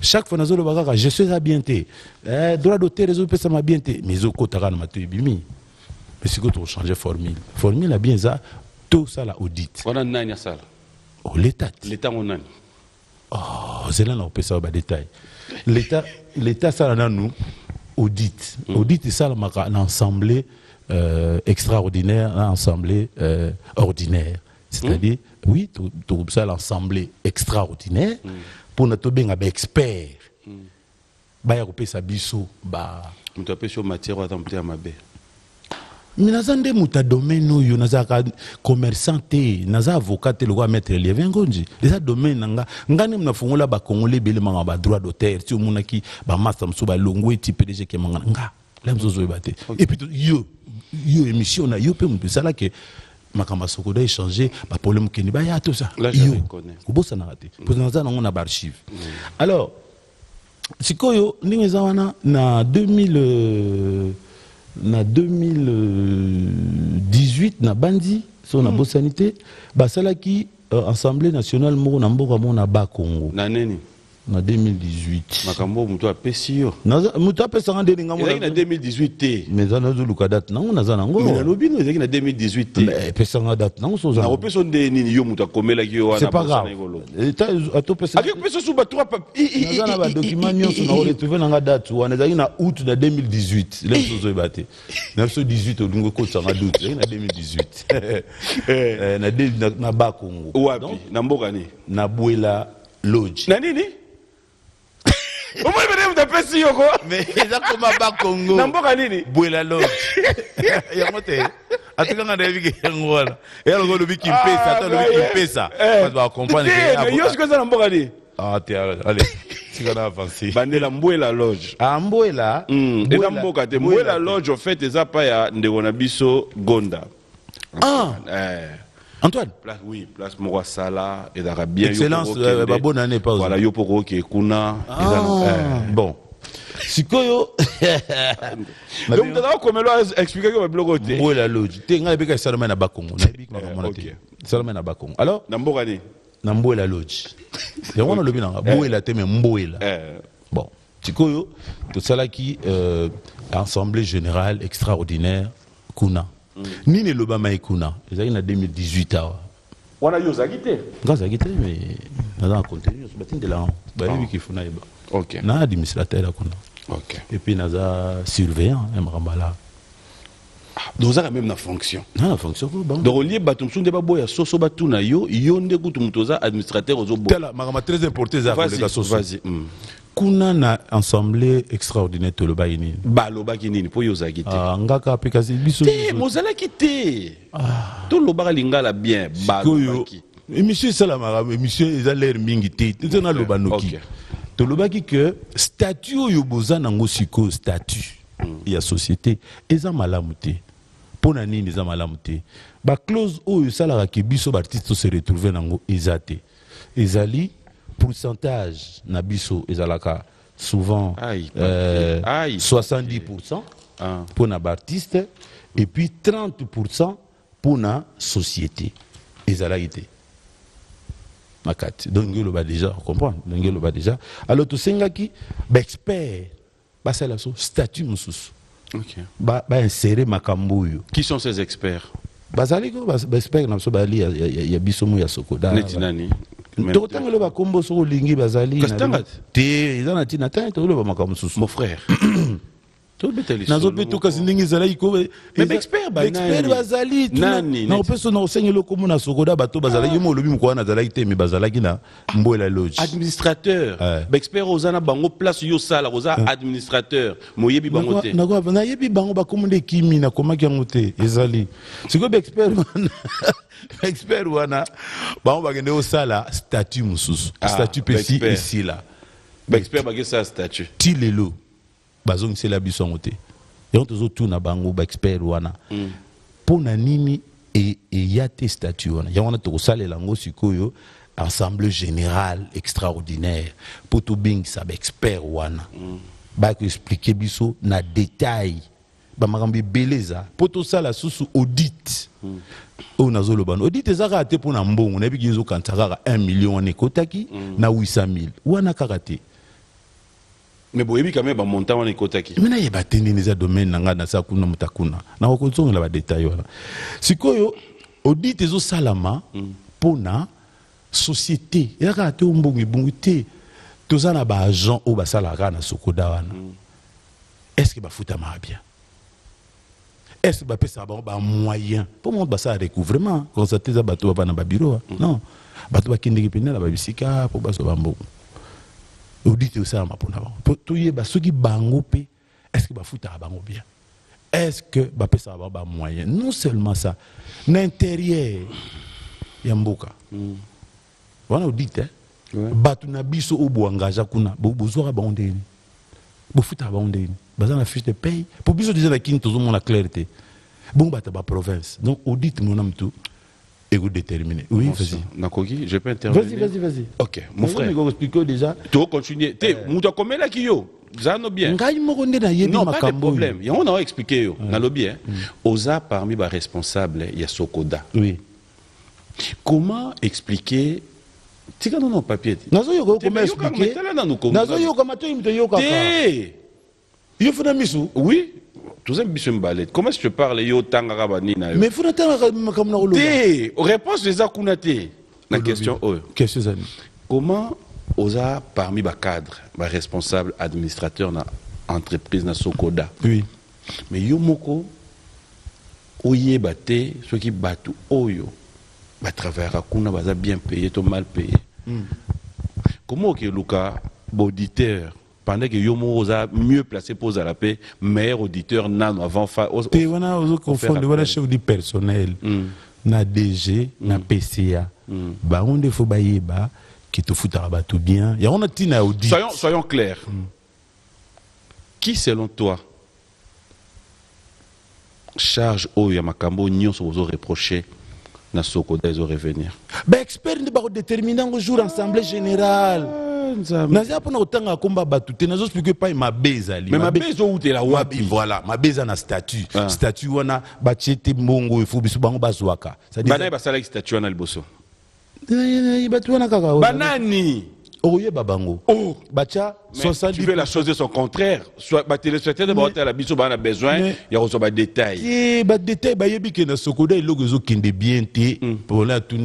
chaque fois nazo lobaka je suis habienté droit d'auteur les autres ça m'a bien té mais oko takana mato bimi mais c'est que tu changer formule a bien ça tout ça la audit on a nani ça oh l'état on nani oh c'est là on peut ça ba détail l'état ça là nous audit audit ça la maka en assemblée extraordinaire en assemblée ordinaire. C'est-à-dire, oui, tout ça l'assemblée extraordinaire pour notre bien expert. Bah, il y a sa biso, bah. Tu as sur matière à tempter à ma baie. Mais nous avons des domaines où nous avons commerçant, nous avons avocat, le roi maître les vengonji. Les domaines, nous avons fait là bas congolais, bel manga droit d'auteur, si on a qui, bah master msuba longo et type PDG qui manga nga. Là nous avons batté. Et puis yo émission na yo peut me ça là que makamba Sokoda échanger ba problème keni ba ya tout ça là je reconnais ko bossa na raté pour nous on a archive alors sikoyo ndinga zawana na 2018 na bandi so na bossanité ba salaki assemblée nationale moko na mboka mona ba Congo na neni na 2018 makambo muto apesi yo muto apesa ngande ninga mo na 2018 te mais za nazo luka date nango naza nango mais na lobino ezaki na 2018 te mais pesa ngande date nango so za na opesa nde nini yo muto akomela ki yo wana c'est pas grave eta atopesa avec pesa suba 3 naza na ba document nyonso na retrouver nanga date wana ezaki na août de 2018 le so ebate na so 18 odungo ko tsanga doute ezaki na 2018 na ba Congo wapi na mboka ni na Bwela Lodge na nini au moins venez me taper yoko mais ça comme ba Congo namboka nini Bwela Lodge ya mote atikanga na biki ngola ya lo lobi kimpesa to lobi kimpesa parce va comprendre que yo ce que ça namboka ni ah allez tu vas avancer bandela Bwela Lodge Bwela et na mboka te Bwela Lodge au fait eza pa ya ndeko na biso Gonda Antoine place oui place Moro Sala et d'Arabien excellence bonne année pas voilà yo poko ke kuna bon sikoyo donc t'as komelo expliquer que bloc côté Bwela Lodge te nga beka salama na Bakongo na bika makamona te salama na Bakongo alors na mboka ni na Bwela Lodge ya wana lobi na Bwela te mais Bwela bon sikoyo to salaki assemblée générale extraordinaire kuna nini lobama ikuna ezali na 2018 awa wana yo zakite ngaza kite mais na contenu so batinde la ba yebi kifuna eba OK na administrateur kuna OK et puis naza surveillant mrambala donc ça même na fonction na fonction ko ba donc lié batum sunde ba boya soso batuna yo nde kutu mutoza administrateur ozo bo tala magama très important za ko le soso vas-y kuna na assemblée extraordinaire to loba yini ba loba kinini po yo zakite ngaka apikasi biso te mozala kite to loba lingala bien ba lobaki émission salama émission eza l'air mingi te tena loba noki to lobaki que statut yo bozana ngo siko statut ya société eza malamu te pona nini eza malamu te ba clause oyo salaka ke biso ba artiste se retrouver nango eza te ezali pourcentage na biso ezalaka souvent 70% pour na artiste et puis 30% pour na société ezalaki te makati donc ngelo ba déjà comprendre ngelo ba déjà alors to sengaki ba expert basala so statut mususu Ok. ba insérer makambo oyo. Qui sont ces experts? Bazali ko ba expert na so bali ya bisomo ya Sokoda. Neti nani? Tokotanga lo ba kombo so lingi bazali Kastanga te ezana tina ta to lo ba makambo susu. Mon frère. Nazo beto kasi ndingi zalaki ko mais expert ba expert bazali nani na opeso na osengelo ko mona Sokoda bato bazali yo mo lobi mko na zalaki te mais bazalaki na mboela lodge administrateur ba expert ozana bango place yo sala oza administrateur moyebi bango te na yebi bango ba komunde kimi na komaki yango te ezali siko ba expert expert wana bango bagende o sala statut mususu statut pesi ici là ba expert bagé ça statut ti lelo bazong c'est la biso te yango tozo tuna bango ba expert wana pona nini et yate statut wana yango na to salela ngo sikoyo assemblée générale extraordinaire pour to bing sa expert wana ba ko expliquer biso na détail ba makambi beleza pour to sala susu audit o nazolo ban audit ezaka te pona mbongo na biki zo kantaka 1 million ne kotaki na 800 000 wana karate. Mais boyebi quand même ba montant wana ikotaki. Mina yeba teni neza domaine nanga na sakuna mutakuna. Na okozonga la ba détail wana. Sikoyo audit ezo salama pona société. Yaka te mbongi bungu te. Tozana ba agent o ba salaka na Sokoda wana. Est-ce que ba futa ma bien? Est-ce que ba pesa ba moyen pour mon ba ça recouvrement constater za bato ba na ba bureau? Non. Bato ba kindiki pena la ba bisika pour ba so ba mbongo. Audit aussi à ma pona pour tout y est ceux qui bango pe est-ce que ba futa bango bien est-ce que ba pesa ba moyen non seulement ça l'intérieur ya mboka wana audit batu na biso obo engagé kuna bo zora ba ondeni bo futa ba ondeni baza na fiche de paye pour biso déjà la kin tozo la clarté bon bata ba province donc audit mon am tout et vous déterminer. Oui, vas-y. Nakogi, je peux intervenir. Vas-y. Ok, mon frère. Je vais expliquer déjà. Tu vas continuer. Tu es combien là qui yo? Zano bien. Non, pas de problème. On a expliqué yo. Nalo bien. Oza parmi les responsables, il y a Sokoda. Oui. Comment expliquer? Tu as non papier. Nazo yo comment expliquer? Nazo yo comment tu me yo kaka. Yo fona misu? Oui. Comment est-ce que tu parles yo tangara banina yo? Mais faut attendre comme na oloba. Réponse des akunate. La question Qu'est-ce que comment osa parmi les cadres, les responsables administrateurs na entreprise na Sokoda. Oui. Mais yo moko oye baté ceux qui battu oyo ba travailler kuna baza bien payé to mal payé. Comment que Luka auditeur pendant que Yomo osa mieux placé pour la paix, meilleur auditeur nan avant fa te wana ozo confondre wana chef du personnel na DG na PCA ba onde faut bayeba qui te foutara ba tout bien ya on a tina audit. Soyons clairs. Qui selon toi charge oyo ya makambo nyonso ozo reprocher na Sokoda ezo revenir? Ba expert ne ba déterminer un jour assemblée générale. Nazia pona otanga komba batute nazo expliquer pas ma bezali mais ma bezo ou te la wapi voilà ma beza na statut statut wana batiete mbongo il faut biso bango bazwaka ça dit banai basala statut na liboso batu wana kaka banani oye babango bacha 70 tu fais la chose de son contraire soit ba téléspectateur ba la biso ba na besoin ya ko so ba détail et ba détail ba yebi ke na Sokoda logo zo kinde bien te pour la tout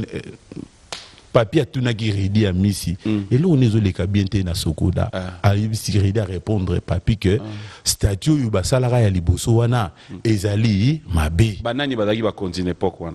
papier tuna qui redi à Missi et là on est les bien na Sokoda a si redi à répondre papier que statut yu ba salara ya liboso wana ezali mabe banani bazaki ba continuer pourquoi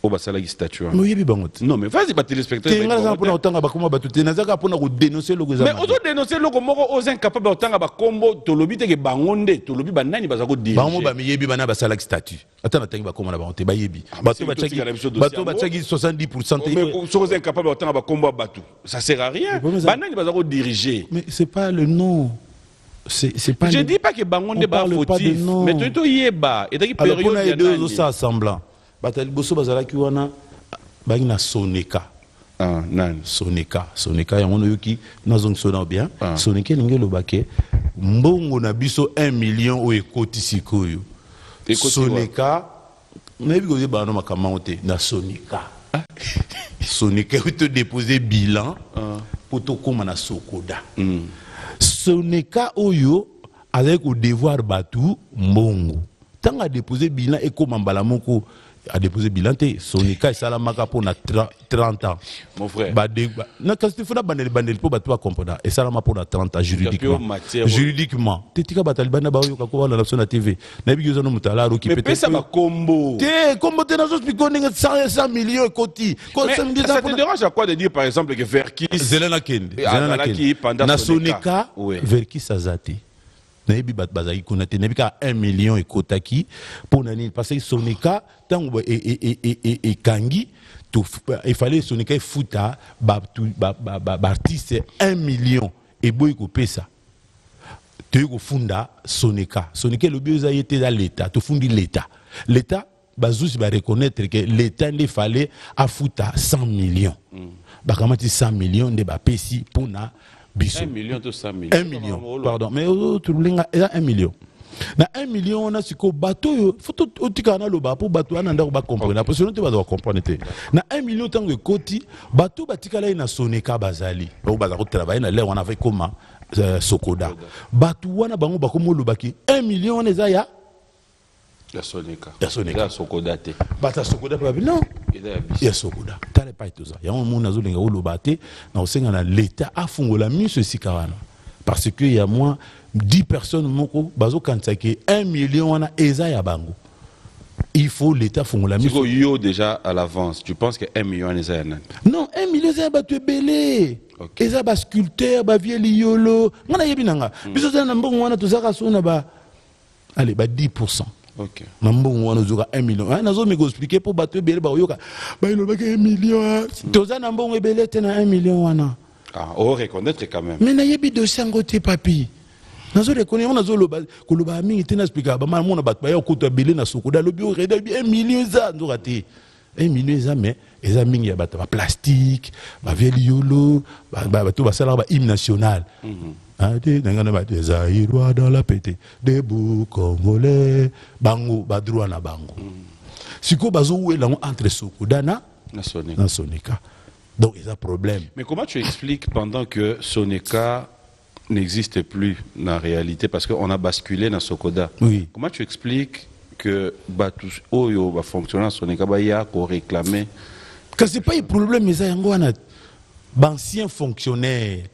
o ba salaki statut no yebi bango non mais vas-y ba téléspectateur te ngala pour autant ba comment ba tout nazaka pour na dénoncer logo za mais ozo dénoncer logo moko aux incapables autant ba kombo to lobi te ke bangonde to lobi banani bazako diriger bango ba yebi bana ba salaki statut attends tangi ba komona ba honte ba yebi bato ba tsaki 70% mais aux incapables autant ba kombo batu ça sert à rien banani bazako diriger mais c'est pas le nom. C'est pas je dis pas que bangonde ba fautif mais to yeba et taki période ya deux ça semblant batali boso bazalaki wana bangi na Soneka nan Soneka yango no yoki nazong sona bien Soneka lingelo bake mbongo na biso 1 million o ekoti sikoyo Soneka na yebi ko yeba no makamanga te na Soneka Soneka te déposer bilan pour to koma na Sokoda Soneka oyo avec au devoir batu mbongo tant a déposé bilan et comme mbala moko a déposé bilan te Sonika et Salamaka pour 30 ans mon frère na quand tu fais bandel pour batu comprendre et Salama pour 30 ans juridiquement tetika batalibana ba yo kako wala na TV na bi yozo no mutala ro ki peut-être mais ça va combo te na zo spikone 100 millions koti ça te dérange à quoi de dire par exemple que Verkis Zelena Kende na Sonika Verkis azati nayebi bat bazaki kuna te nayebi ka 1 million ekotaki pour nani parce que Sonika tango et kangi il fallait Sonika futa artiste 1 million et boy ko pesa te ko funda Sonika le bio était dans l'état to fundi l'état bazusi ba reconnaître que l'état ne fallait afuta 100 millions bakamati 100 millions de ba pesi pour na 1 million to 100 millions 1 million pardon mais tu linga 1 million na 1 million on a siko bateau faut otika na loba pour bateau ananda ba comprendre parce que non te ba comprendre te na 1 million tango koti bateau batika la na Sonika bazali donc baza ko travailler na l'air on avait comment Sokoda bateau wana bango bakomo lobaki 1 million on eza ya Sonika Sokoda te bata Sokoda pas non ya Sokoda tale pas tout ça ya on mona zo lenga olobate na osenga na l'état afungola miso sikawana parce que il y a moins 10 personnes moko bazo kansaki 1 million wana eza ya bango il faut l'état fungola miso yo déjà à l'avance tu penses que 1 million eza ya nani non 1 million eza ba tu belé eza ba sculpteur ba vieux liolo ngana yebi nanga biso za na mbongo wana tozaka sona ba allez ba 10%. Ok. Nambo wana zoka 1 million. Nazo me expliquer pour bateau belé ba yoka. Ba ilo ba 1 million. Toza nambo belé te na 1 million wana. Ah, on reconnaître quand même. Mais na yebi dossier ngote papi. Nazo reconnaître on nazo loba ko loba mingi te na expliquer ba mona bato ba yo ko to belé na Sokoda lobi o reda 1 million za nzoka te. 1 million za mais eza mingi ya bato ba plastique, ba vieux liolo, ba bato ba sala ba hymne national. Des Aïrois dans la pété, des beaux Congolais, bango, badroua na bango. Siko bazo oué là entre Sokoda na Sonika. Donc il y a un problème. Mais comment tu expliques pendant que Sonika n'existe plus dans la réalité parce qu'on a basculé dans Sokoda? Oui. Comment tu expliques que Batus Oyo va fonctionner dans Sonika ba ya ko réclamer? Que c'est pas un problème mais ça yango na ancien fonctionnaire.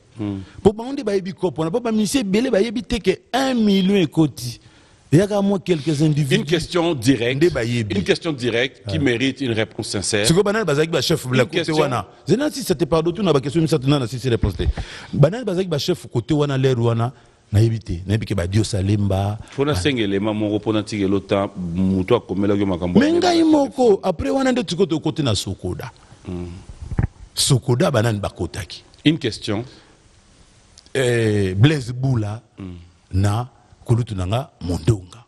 Pour baonder bayebi kopo na papa monsieur belé bayebi te que 1 million ekoti. Il y a moi quelques individus. Une question directe qui mérite une réponse sincère. Ce que banal bazaki ba chef la côté wana. Zena si c'était pas d'autre na ba question ça na si c'est réponse. Banal bazaki ba chef côté wana l'air wana na yebité na yebike ba dio salemba. Fona sengele mamo repona tigelo temps muto akomela yo makambo. Menga imoko après wana nde tuko côté na Sokoda. Sokoda banane bakotaki. Une question. Blaise Boula na kulutu nanga Mondonga.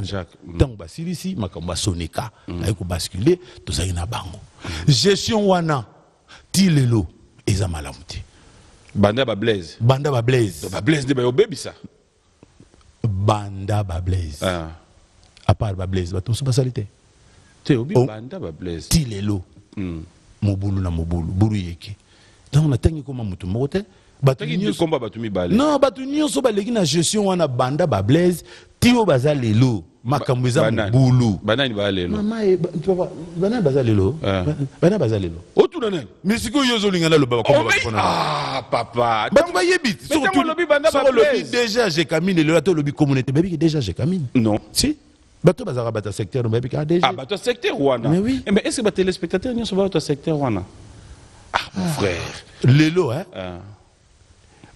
Jacques tango basilisi makambo Sonika na ko basculer tozali na bango. Gestion wana tilelo eza malamuti. Banda ba Blaise de ba obebisa. Banda ba Blaise. À part ba Blaise ba to so basalite. Te obi banda ba Blaise. Tilelo. Mobulu na mobulu buru yeke. Donc na tangi koma mutu mote non, batunyo so baleki na gestion wana banda ba Blaise tio bazalelo makambo eza mobulu banani balelo mama banani bazalelo banani bazalelo otuna nani misiko yozo lingana lo baba komba papa batu ba yebi surtout lobi banda ba Blaise déjà j'ai camine le to lobi communauté baby déjà j'ai camine non si bato bazara bata secteur baby ka déjà bato secteur wana mais oui mais est-ce que ba téléspectateurs nyo so ba to secteur wana mon frère lelo hein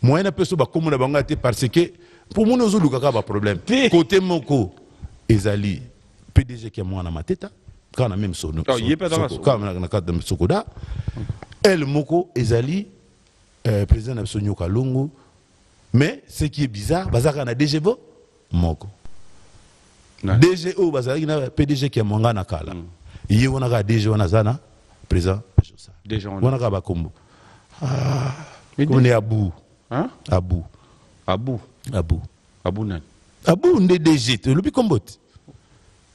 moi na peso ba komuna banga te parce que pour mon ozo lukaka ba problème côté moko ezali PDG qui moi na mateta quand même sono quand na cadre de Sokoda elle moko ezali président na Sonyo Kalongo mais ce qui est bizarre bazaka na DGO moko DGO bazaki na PDG qui moi na kala yé wana ka DG wana zana président déjà wana ka ba kombo on est à bout. Hein? Abou nani? Abou nde DG le bi kombote.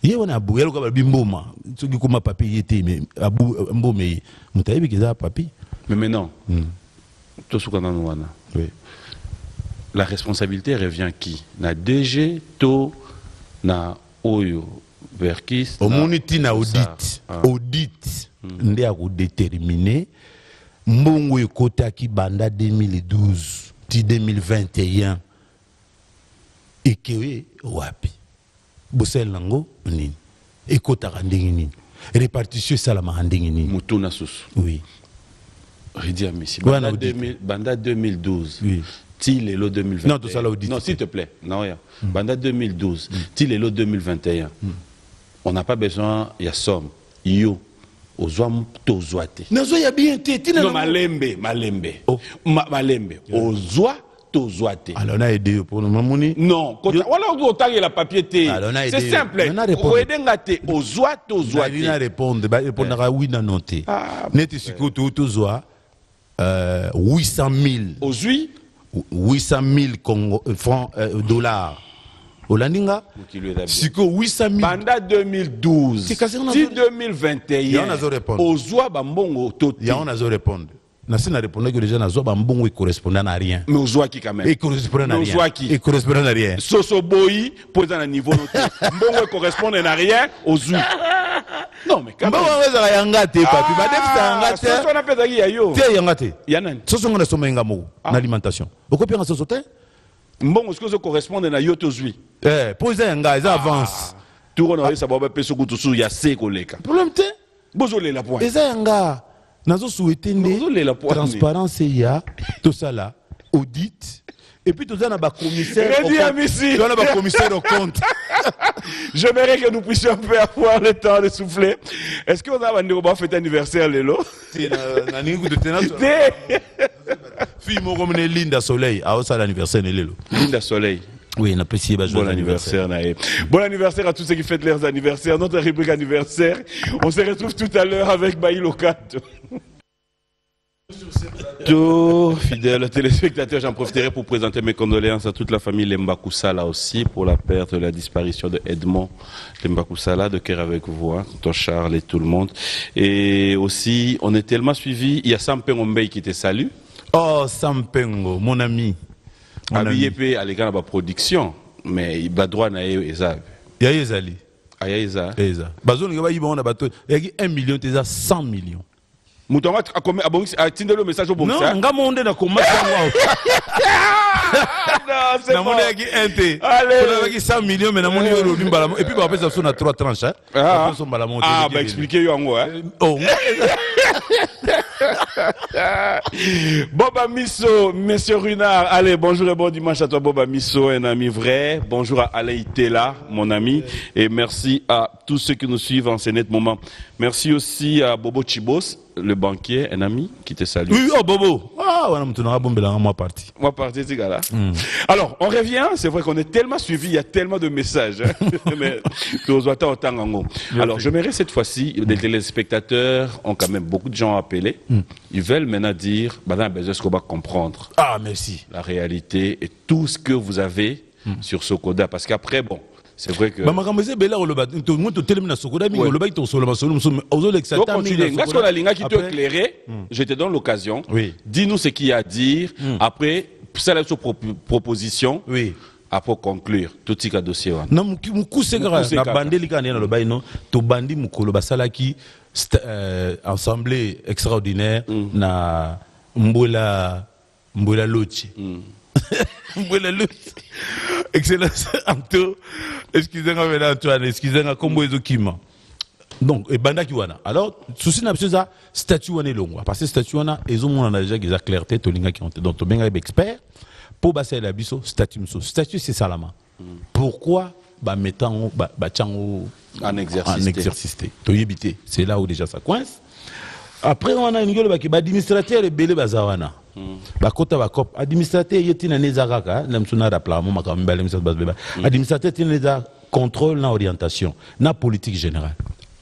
Ye wana Abou yelo ka bimboma. Soki koma papi yete mais Abou mbome mutayebi kiza papi. Mais maintenant. To sukana wana. Oui. la responsabilité revient à qui? Na DG, to, na Oyo, Verkis. Au moniti na audit. Audit. Ndé a déterminé. Mbongo ekota ki banda 2012, ti 2021. Ekewe wapi. Bosel nango nini. Ekota randingi nini. Répartition salama randingi nini. Mutuna Susu. Oui. Ridi Amissi. Ouais, Banda 2012. Oui. Tilelo 2021. Non, tout ça là audit. Non, s'il te plaît. Non, rien. Banda 2012. Tilelo 2021. On n'a pas besoin, il y a somme. Yo. Ozwa tozoate. Nazo ya bien té. Non, malembe. Oh. Malembe. Ozwa tozoate. Alors on a aidé pour nous mamoni. Non, voilà autant que la papier té. C'est simple. Redengate ozwa tozoate. Il a répondre, répondra oui dans non té. Net siko tozoa 800 000. Ozui 800 000 francs dollars. Olandinga siko 800 000 banda 2012 ti 2021 ozwa bambongo toti ya on a zo répondre na sina répondre que déjà na zo bambongo correspondant à rien mais ozwa qui quand même et correspondant à rien et correspondant à rien soso boyi posant à niveau noté mbongo correspondant à rien ozwi non mais quand même mbongo za yangate papi ba defta yangate soso na pesa ki ya yo te yangate yanani soso ngona somenga mo na alimentation okopi nga soso te mbongo ce que correspond à yo tozwi poser yanga ils avance tout on a ça ba peso kutusu ya se koleka problème te bozole la point eza yanga nazo souhaiter la transparence ya tout ça là audit et puis tout ça na ba commissaire au compte. J'aimerais que nous puissions un peu avoir le temps de souffler. Est-ce que vous avez un fête anniversaire Lelo? Fille mo comme Linda Soleil a aussi l'anniversaire Lelo. Linda Soleil. Oui, n'a pas si bon anniversaire. Bon anniversaire à tous ceux qui fêtent leurs anniversaires. Notre rubrique anniversaire. On se retrouve tout à l'heure avec Baï Locato. Fidèles téléspectateurs, j'en profiterai pour présenter mes condoléances à toute la famille Lembakusala aussi pour la perte et la disparition de Edmond Lembakusala, de cœur avec vous, hein, ton Charles et tout le monde. Et aussi, on est tellement suivis, il y a Sampengo Mbey qui te salue. Oh, Sampengo, mon ami. Habillé pe à l'égard de la production, mais il va droit à Eza. Il y a Ezali. Ah, il y a Eza. Eza. Bazon, il y a 1 million, il y a 100 millions. Moutouma a tindé le message au bon. Non, on a monde dans comment non, c'est bon. Allez. 100 millions, mais on a et puis après ça sonne à 3 tranches. Ah, bah expliquez-yo en haut. Oh. Boba Misso, Monsieur Runard, allez, bonjour et bon dimanche à toi Boba Misso, un ami vrai. Bonjour à Alain Tela, mon ami. Et merci à tous ceux qui nous suivent en ce net moment. Merci aussi à Bobo Chibos, le banquier, un ami qui te salue. Oui, oh Bobo. Ah, moi parti. Moi parti, c'est là. Alors, on revient. C'est vrai qu'on est tellement suivi, il y a tellement de messages. Mais, alors, j'aimerais cette fois-ci, les téléspectateurs ont quand même beaucoup de gens appelés. Ils veulent maintenant dire, madame Bezos, qu'on va comprendre. Ah, merci. La réalité et tout ce que vous avez sur Sokoda. Parce qu'après, bon, c'est vrai que. Je te donne l'occasion. Oui. Dis-nous ce qu'il y a à dire. Après, ça la proposition. Oui. Après conclure tout ce dossier. Non, c'est grave. La bandeli quand on a no, to bandi mukolo basalaki assemblée extraordinaire na Mbola Lochi. Mbola Lochi. Excellence Anto. Excusez-moi maintenant Antoine, excusez-moi comme Ezokima. Donc et banda kiwana. Alors souci na ça statut wana longo parce que statut wana ezomona na déjà qu'ils a clarté to linga qui ont donc to benga expert pour basser la biso statut c'est salama. Pourquoi ba mettant ba chango en exercice to yebité c'est là où déjà ça coince. Après on a une gueule ba administrateur et belé bazawana. Ba kota ba cop administrateur yetina nezakaka na msuna rapla mo makamba le administrateur tina contrôle na orientation na politique générale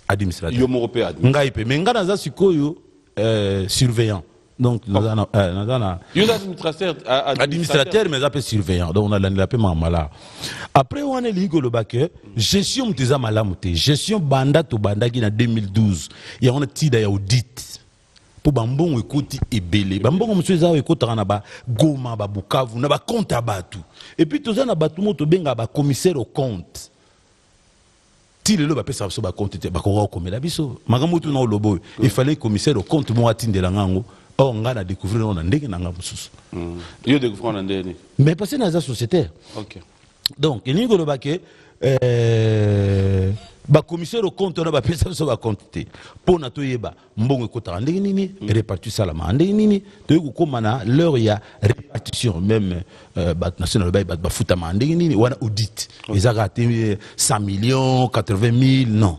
administrateur yo moropé ngaipe mais ngana za sikoyo surveillant donc administrateur mais appelé surveillant donc on a l'appel mamala après on est ligo le bac gestion mteza malamu te gestion banda to banda qui na 2012 et on a tida ya audit pour bambon ekoti ebele bambongo monsieur za ekotaka na ba Goma ba Bukavu na ba compte abatu et puis toza na batu moto benga ba commissaire au compte ti lelo ba pesa so ba compte te ba ko komela biso makambo tu na lobo il fallait commissaire au compte mo atindela ngango o nga na découvrir on ndenge na nga mususu yo découvrir on ndenge mais parce que na za sociétaire OK donc il ngolo ba ke ba commissaire au compte na ba pesa so ba compte te pour na to yeba mbongo ekota ndenge nini réparti salama ndenge nini to yekoma na l'heure ya répartition même ba national ba futa ma ndenge nini wana audit ils a raté 100 millions 80 000 non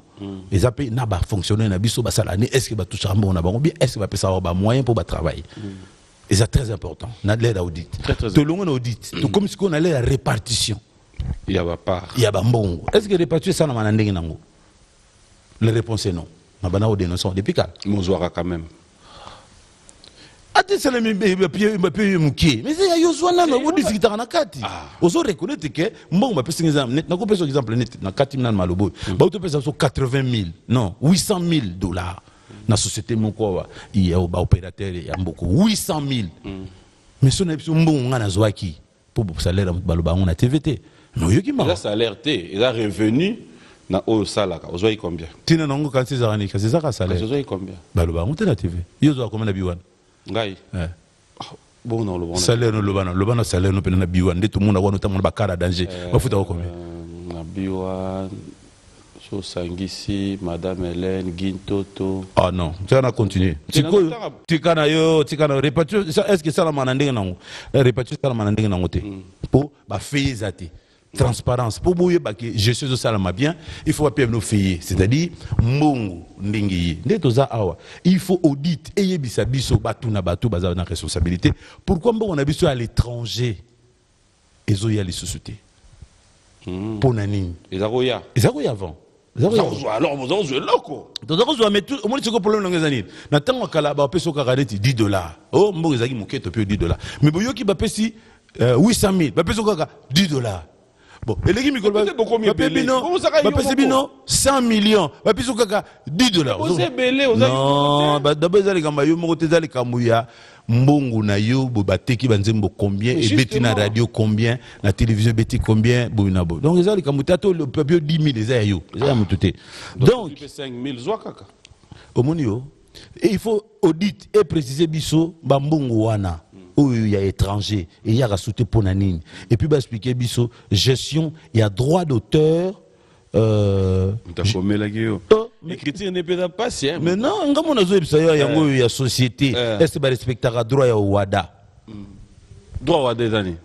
ils appellent na ba fonctionnaire na biso ba salani est-ce que ba touche mbongo na bango bien est-ce que ba pesa ba moyen pour ba travailler et c'est très important na l'aide audit to longo na audit to comme si on allait la répartition. Il y a pas part. Il y a bambongo. Est-ce que répartir ça na manandenge nango? La réponse est non. Na bana o dénonçant depuis quand? Mozwara quand même. Ati sele mi papier mukie. Mais c'est yo zwana na wodi sikitaka na kati. Ozo reconnaître que mbongo ba pesa exemple net na ko pesa exemple net na kati na malobo. Ba to pesa so 80 000. Non, 800 000 dollars. Na société moko wa il y a ba opérateur ya mboko 800 000. Mais so na biso mbongo ngana zwaki pour salaire baloba on a TVT. Non, il a salaire, il a revenu na au salaire. Vous avez combien? Tina nango quand c'est ça c'est ça salaire. Vous avez combien? Bah le on la TV. Yo zo combien na biwan? Ngai. Bon non le bon. Salaire no le bana salaire no pena na biwan de tout le monde wa notamment ba kara danger. Ba futa ko combien? Na biwan so sangisi madame Hélène Gintoto. Ah non, tu vas continuer. Tu kana répartir est-ce que ça la manandenge nango? Répartir ça la manandenge nango te. Pour ba faisati. Transparence pour bouiller que je suis au salama bien il faut pas nous faire c'est-à-dire mbongo ndingi ndetoza awa il faut audit et yebisa biso batu na batu baza na responsabilité pourquoi mbongo na biso à l'étranger ezo ya les sociétés pour nani ezakoya avant alors vous avez joué loko tozo mais tout au moins c'est quoi problème dans les na tango kala ba peso ka gareti $10 oh mbongo ezaki moketo pe $10 mais boyoki ba pesi 800 000 ba peso ka $10. Bon, et les gars, bino 100 millions, bah puis kaka $10. Non, bah d'abord ils allaient gamba yo moko tezali kamuya mbongo na yo bo bateki banzembo combien et beti na radio combien, na télévision beti combien bo na bo. Donc ils allaient kamuta to le peuple 10 000 les ayo, les ayo mututé. Donc 5 000 zwa kaka. Omonio, et il faut audit et préciser biso ba mbongo wana. Où il y a étranger et il y a rajouté pour nanine et puis bah expliquer biso gestion il y a droit d'auteur écriture n'est pas si mais non ngamo na zo ebisa yango ya société est-ce ba respectera droit ya wada droit wada dani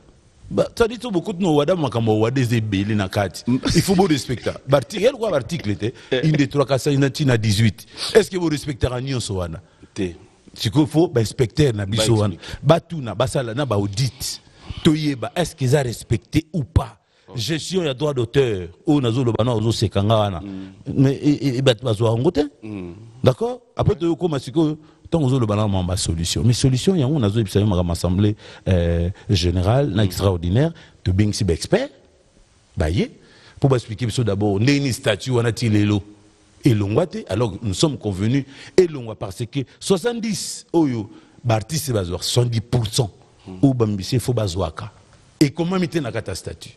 bah ça dit beaucoup de no wada makambo wada zebeli na kati il faut beau respecter article quoi article était une des trois cas na 18 est-ce que vous respectera nyonso wana te ce qu'il faut inspecteur na biso wana batuna basala na ba audit toyeba est-ce qu'ils a respecté ou pas gestion ya droit d'auteur ou nazo lo bana ozo sekanga wana mais bat bazwa ngote d'accord après to koma siko tant ozo lo bana ma solution mais solution yango nazo ebisa ma assemblée générale na extraordinaire to bing si expert baye pour expliquer biso d'abord ndeni statut wana tilelo et l'ongwate alors nous sommes convenus et l'ongwa parce que 70 oyo bartiste bazwa 70% ou bambisi faut bazwaka et comment mité na kata statut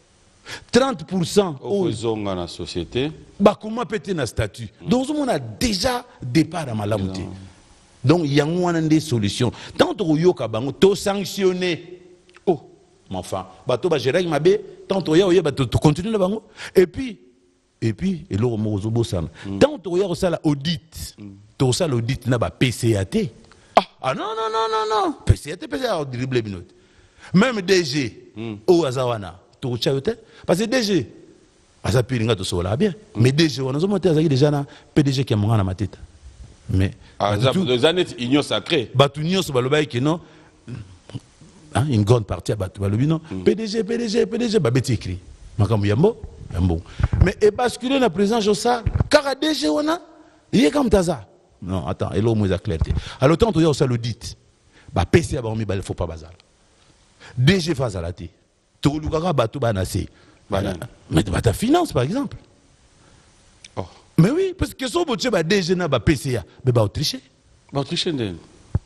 30% au zonga na société ba comment péter na statut donc on a déjà départ à malamuté donc yango wana des solutions tant to yoka bango to sanctionner oh mais enfin bato ba gérer mabe tant to ya ba to continuer bango et puis et l'autre mot bosana tant to ya ça la audit to ça l'audit na ba PCAT ah non PCAT dribble minute même DG au azawana to chayote parce que DG asa piringa to sola bien mais DG on a monté azaki déjà na PDG qui a mangana ma tête mais les années union sacrée batunion so baloba ki non une grande partie à batu balobi non PDG ba beti écrit makambo yambo mais et basculer la président Jossa car DG wana il est comme taza non attends et l'eau moins clarté alors tant to ya ça l'audit ba PC ba mi ba il faut pas bazar DG fazalati to lukaka batu banase mais ta finance par exemple mais oui parce que son boche ba DG na ba PCA mais ba tricher ndeni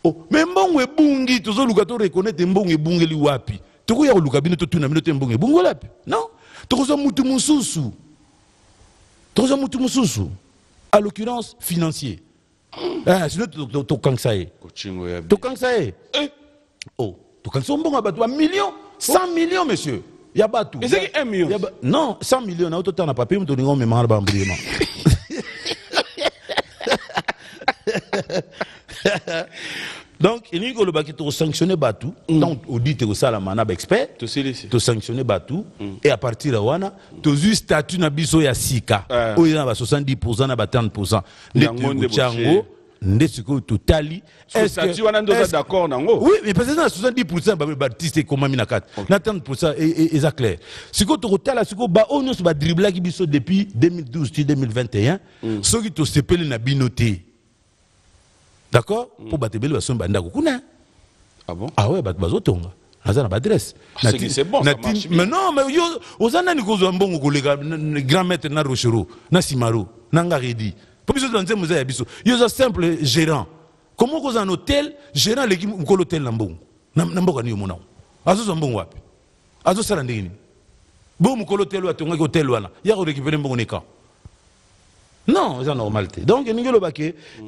Oh, mais mbongo ebungi tozoluka to reconnaître mbongo ebungeli wapi tokoya koluka bino totuna bino te mbongo ebungi lapi non tokozwa mutu mususu à l'occurrence financier sinon tokangisa ye tokangisa ye oh tokangisa mbongo bato ba millions 100 millions monsieur ya bato ezaki 1 million non 100 millions na auto na papier mutu ningo memanga ba mbulema donc il y a des gens qui ont sanctionné Batou donc on dit que ça la manab expert to sanctionné Batou et à partir de là tu as eu statut na biso ya sika où il y a 70% na 30% de Tchango ndesiko totali est-ce que d'accord nango oui mais parce que na 70% ba Baptiste comment mina 4 na 30% et ça clair siko totala siko ba on se ba dribbler ki biso depuis 2012 2021 ceux qui to sepeli na binoté. D'accord? Pour battre les personnes, ah bon? Ah ouais, battre les tonga. C'est bon, ça marche. Mais non, mais aux années que vous avez un bon grand maître na Rochero, na Simaro, na Ngaredi. Pour que vous ayez un biso, il y a un simple gérant. Comment vous avez un hôtel, gérant l'équipe ou l'hôtel nambong? Nambong ni mon nom. Azo zambong wapi? Azo sarandini. Bon, mon hôtel ou atonga hôtel wana. Il y a récupéré mon écran. Non, c'est normal. Donc,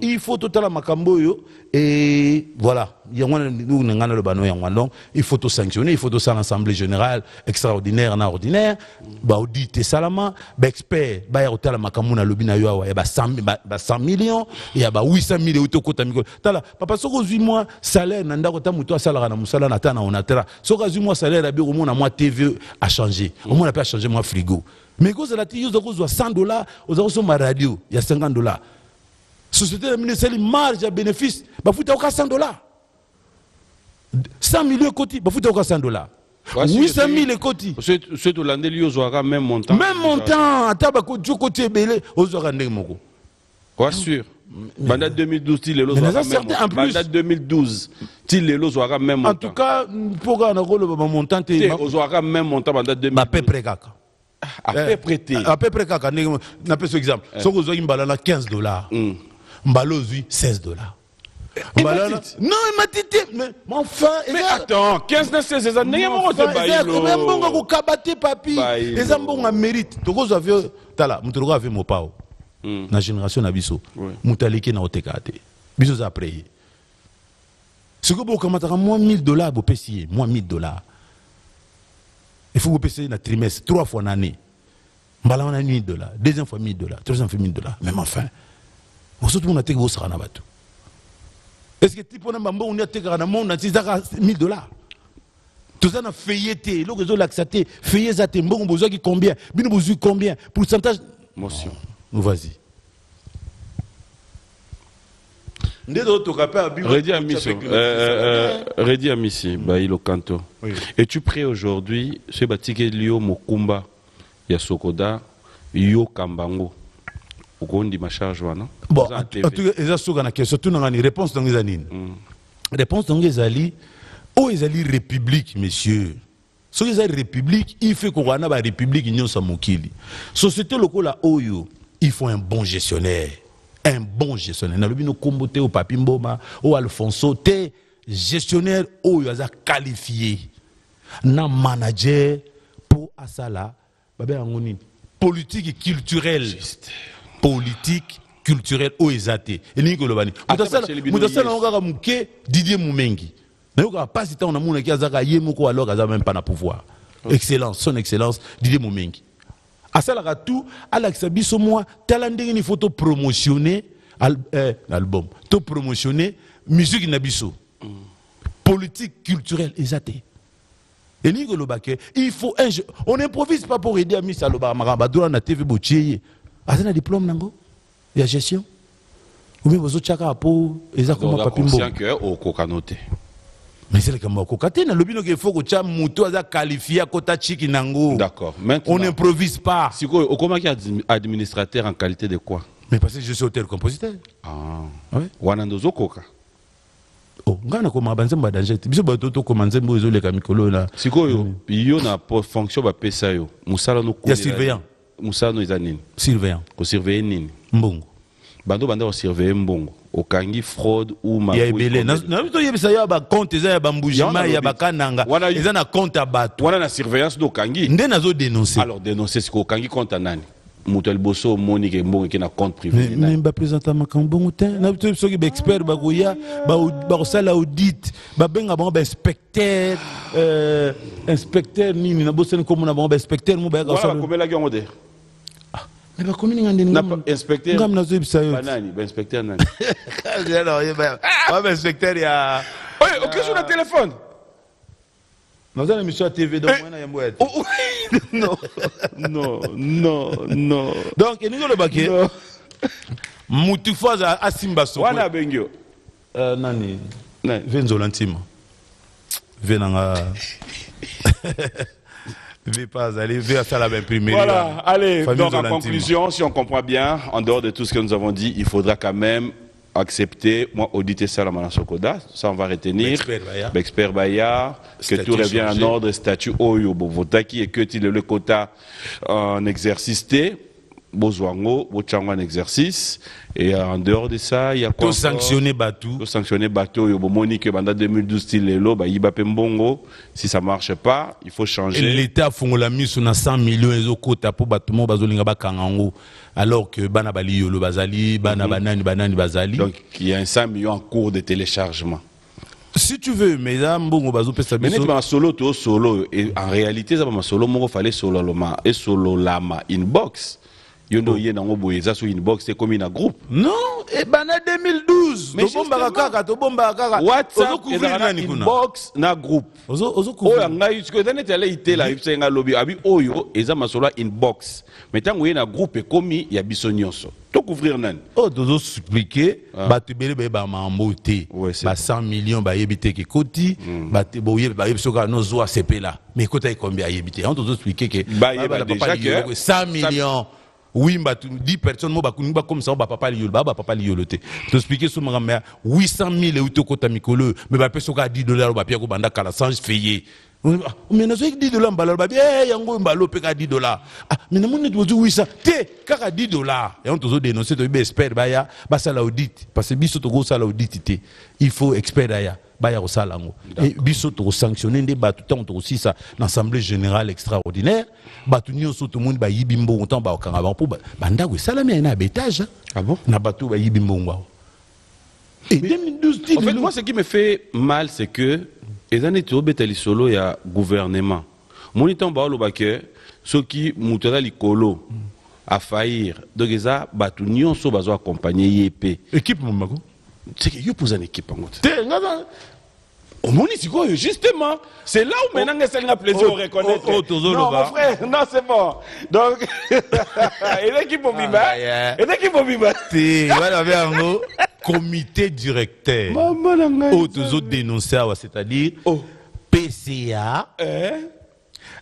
il faut tout à la macamboyo et voilà. Donc, il faut tout sanctionner, il faut tout ça l'Assemblée générale extraordinaire, ordinaire. Audit et salama, expert, il y a macambouna lobina yo, il y a 100 millions, il y a 800 000 euros. Papa, so 8 mois salaire, nanda kota muto salaire na musala na tana on atera. So 8 mois salaire, la bureau mon moi TV a changé. Au moins, on a pas changé moi frigo. Mais quand vous avez $100, vous avez ma radio, il y a $50. Société de ministère, marge à bénéfice, vous avez $100. 100 millions de côtés, vous avez $100. 800 000 de côtés. C'est Hollandais, ils auront même montant. Même montant, à tabako, du côté belé, vous aurez un moko. Bien sûr. Mandat 2012, il est là. Mandat 2012, il est là, même montant. En tout cas, pour un montant, il aura même montant mandat 2012. À peu près à peu près kaka na peu exemple so ko zo imbala na $15 mbalo zui $16 mbala non matite mais enfin mais attends 15 na 16 années mo te bailo mais mbongo ko kabate papi eza mbongo mérite to ko zo avio tala mutoro avio mo pao na génération na biso mutaliki na otekate biso za après ce que bo kamata moins $1000 bo pesier moins $1000. Il faut que vous payiez un trimestre, 3 fois l'année. On a $1,000, deuxième fois $1,000, troisième fois $1,000. Même enfin, vous savez, on a été gros sur un abattu. Est-ce que tu peux nous dire on a été gros sur un abattu $1,000? Tout ça, on a feuilleté, l'eau que l'accepté, feuilleté, bon, vous avez combien? Bien, vous avez combien? Pourcentage? Motion. Vas-y. Redi Amissi, Bailo Kanto. Es-tu prêt aujourd'hui, ce bâtiment Lio Mokumba, Yasokoda, Yo Kambango, au grand de ma charge, non? Bon, en tout cas, surtout dans les réponses dans les années. Réponse dans les alliés, oh, les alliés république, messieurs. Si les alliés république, il faut qu'on ait une république, il y a une société locale, il faut un bon gestionnaire. Un bon gestionnaire. Nous avons comboté au Papi Mboma, au Alfonso, t'es gestionnaire où il y a qualifié. Na manager pour Asala, politique et culturelle. Politique culturelle au Ezate. Et ni kolobani. Mutasala ngaka muke Didier Moumengi. Na yoka pas si on a muna ki azaka yemoko alors aza même pas na pouvoir. Excellence, son excellence Didier Moumengi. À ça, la tout, à l'exabiso moi, talandé une photo promotionner l'album, tout promotionner musique nabiso, politique culturelle exatée. Et ni il faut un jeu. On n'improvise pas pour aider à Miss Aloba Marabadura na TV Boutier. À ça, un diplôme nango, il y a gestion. Ou bien vous autres chaka pour exactement papimbo. Conscient que au kokanote. Mais c'est le cas de l'obino qu'il faut que tu aies mouton qualifié à côté chiki nango. D'accord. Maintenant, on n'improvise pas. Si quoi, comment qui est administrateur en qualité de quoi? Mais parce que je suis auteur-compositeur. Ah. Oui. Wanandozo koka. Oh, ngana ko mabanze mbadanje. Biso batoto komanze mbozo le kamikolo na. Si quoi yo na fonction ba pesa yo. Musala no ko. Ya surveillant. Musala no izanini. Surveillant. Ko surveiller nini? Mbongo. Bando banda ko surveiller mbongo. okangi fraude ou ma ya ebele na to yebisa ya ba compte eza ya bambujima ya bakananga eza na compte abatu wana na surveillance do kangi nde nazo dénoncer alors dénoncer ce ko kangi compte nani mutu liboso moni ke mbongo ke na compte privé mais ba présenter makambo bongo te na to soki ba expert ba koya ba sala audit ba benga ba inspecteur inspecteur nini na boseni comme na ba inspecteur mo ba ka sala komela ki ongo de mais ba komini ngande na inspecteur ngam na zo ibisa yo banani ba inspecteur nani alors ba inspecteur ya oye ok sur le téléphone nous avons une émission à TV donc moi na yambo et non donc et nous le baké mutu faza asimba soko wana bengio nani venzo lantima venanga vais pas aller vers ça la imprimerie. Voilà, allez, donc en conclusion, si on comprend bien, en dehors de tout ce que nous avons dit, il faudra quand même accepter, moi, auditer ça la Manasokoda, ça on va retenir. Expert Baya, que tout revient en ordre, statut Oyo, Bovotaki, et que tu le quota en exercice T, Bozwango, Bochango en exercice, et en dehors de ça, il y a quoi? Tout sanctionner Batou. Tout sanctionner Batou, Yobo Monique, Banda 2012, style Lelo, Iba Pembongo, si ça ne marche pas, il faut changer. L'État a la mise sur 100 millions de quotas pour Batoumo, Bazolinga Bakangango, alors que Banabali Yolo Bazali, Banani Bazali. Donc il y a un 100 millions en cours de téléchargement. Si tu veux, mesdames, bon, bazo pesa mais tu solo to solo et en réalité ça va solo mo fallait solo lama et solo lama inbox. Yondo yé nango boye ça sur inbox c'est comme un groupe. Non, et bana 2012. Mais bomba kaka to bomba kaka. WhatsApp inbox na groupe. Ozo couvrir. Oh nga yusko dane tele itela yipsenga lobby abi oyo eza masolo inbox. Mais tango yé na groupe komi ya bisonyonso. To couvrir nan. Oh dozo expliquer batubele ba mambote. Ba 100 millions ba yebite ke koti, bate boye ba yebsoka no zo sepela. Mais kota combien yebite. On dozo expliquer que ba déjà que 100 millions. Oui, 10 personnes, comme ça, papa lioloté. Tu expliquer sur ma mère, 800 000 euros kota mikolo, mais bah personne a 10 $, bah pierre banda kala sans payer. Mais nous avons 10 $, bah bien, yango mbalo peka 10 $. Ah, mais nous avons dit 800, te, kaka 10 $. Et on te dénoncer, tu es expert, bah ça l'audit, parce que biso to go ça l'audit, il faut expert daya. Baya au salango et biso to sanctionner des batu tant aussi ça l'assemblée générale extraordinaire batu nyonso tout monde ba yibimbo autant ba okanga ba pour banda we salami na bétage. Ah bon na batu ba yibimbo ngwa et 2012 en fait moi ce qui me fait mal c'est que les années to betali solo ya gouvernement monitant ba lo ba que ceux qui mutala likolo a faillir donc ça batu nyonso bazo accompagner yep équipe mon c'est que yo pose une équipe en gros. Au Monisiko, justement, c'est là où maintenant c'est un plaisir de reconnaître. Non, mon frère, non, c'est bon. Donc, et l'équipe au Biba. Et l'équipe au Biba. Voilà, comité directeur. Autres dénonceurs, c'est-à-dire PCA,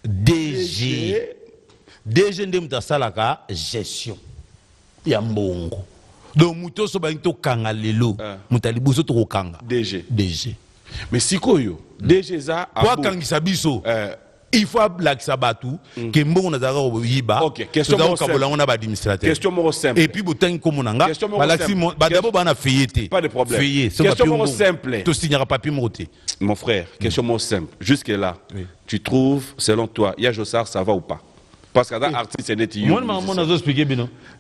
DG, DG de Salaka, gestion. Yambongo. Donc, muto so bainto kanga lelo, mutalibuso to kanga. DG. Mais si koyo, DG za quoi kangisa biso. Il faut black sabatu que mbongo na zara yiba. OK, question mo simple. On a ba administrateur. Question mo simple. Et puis botangi comme onanga, balaxi ba d'abord ba na fayete. Pas de problème. Question mo simple. Tu signeras papier moté. Mon frère, question mo simple. Jusque là, tu trouves selon toi, ya Jossard ça va ou pas? Parce qu'un artiste est net. Moi,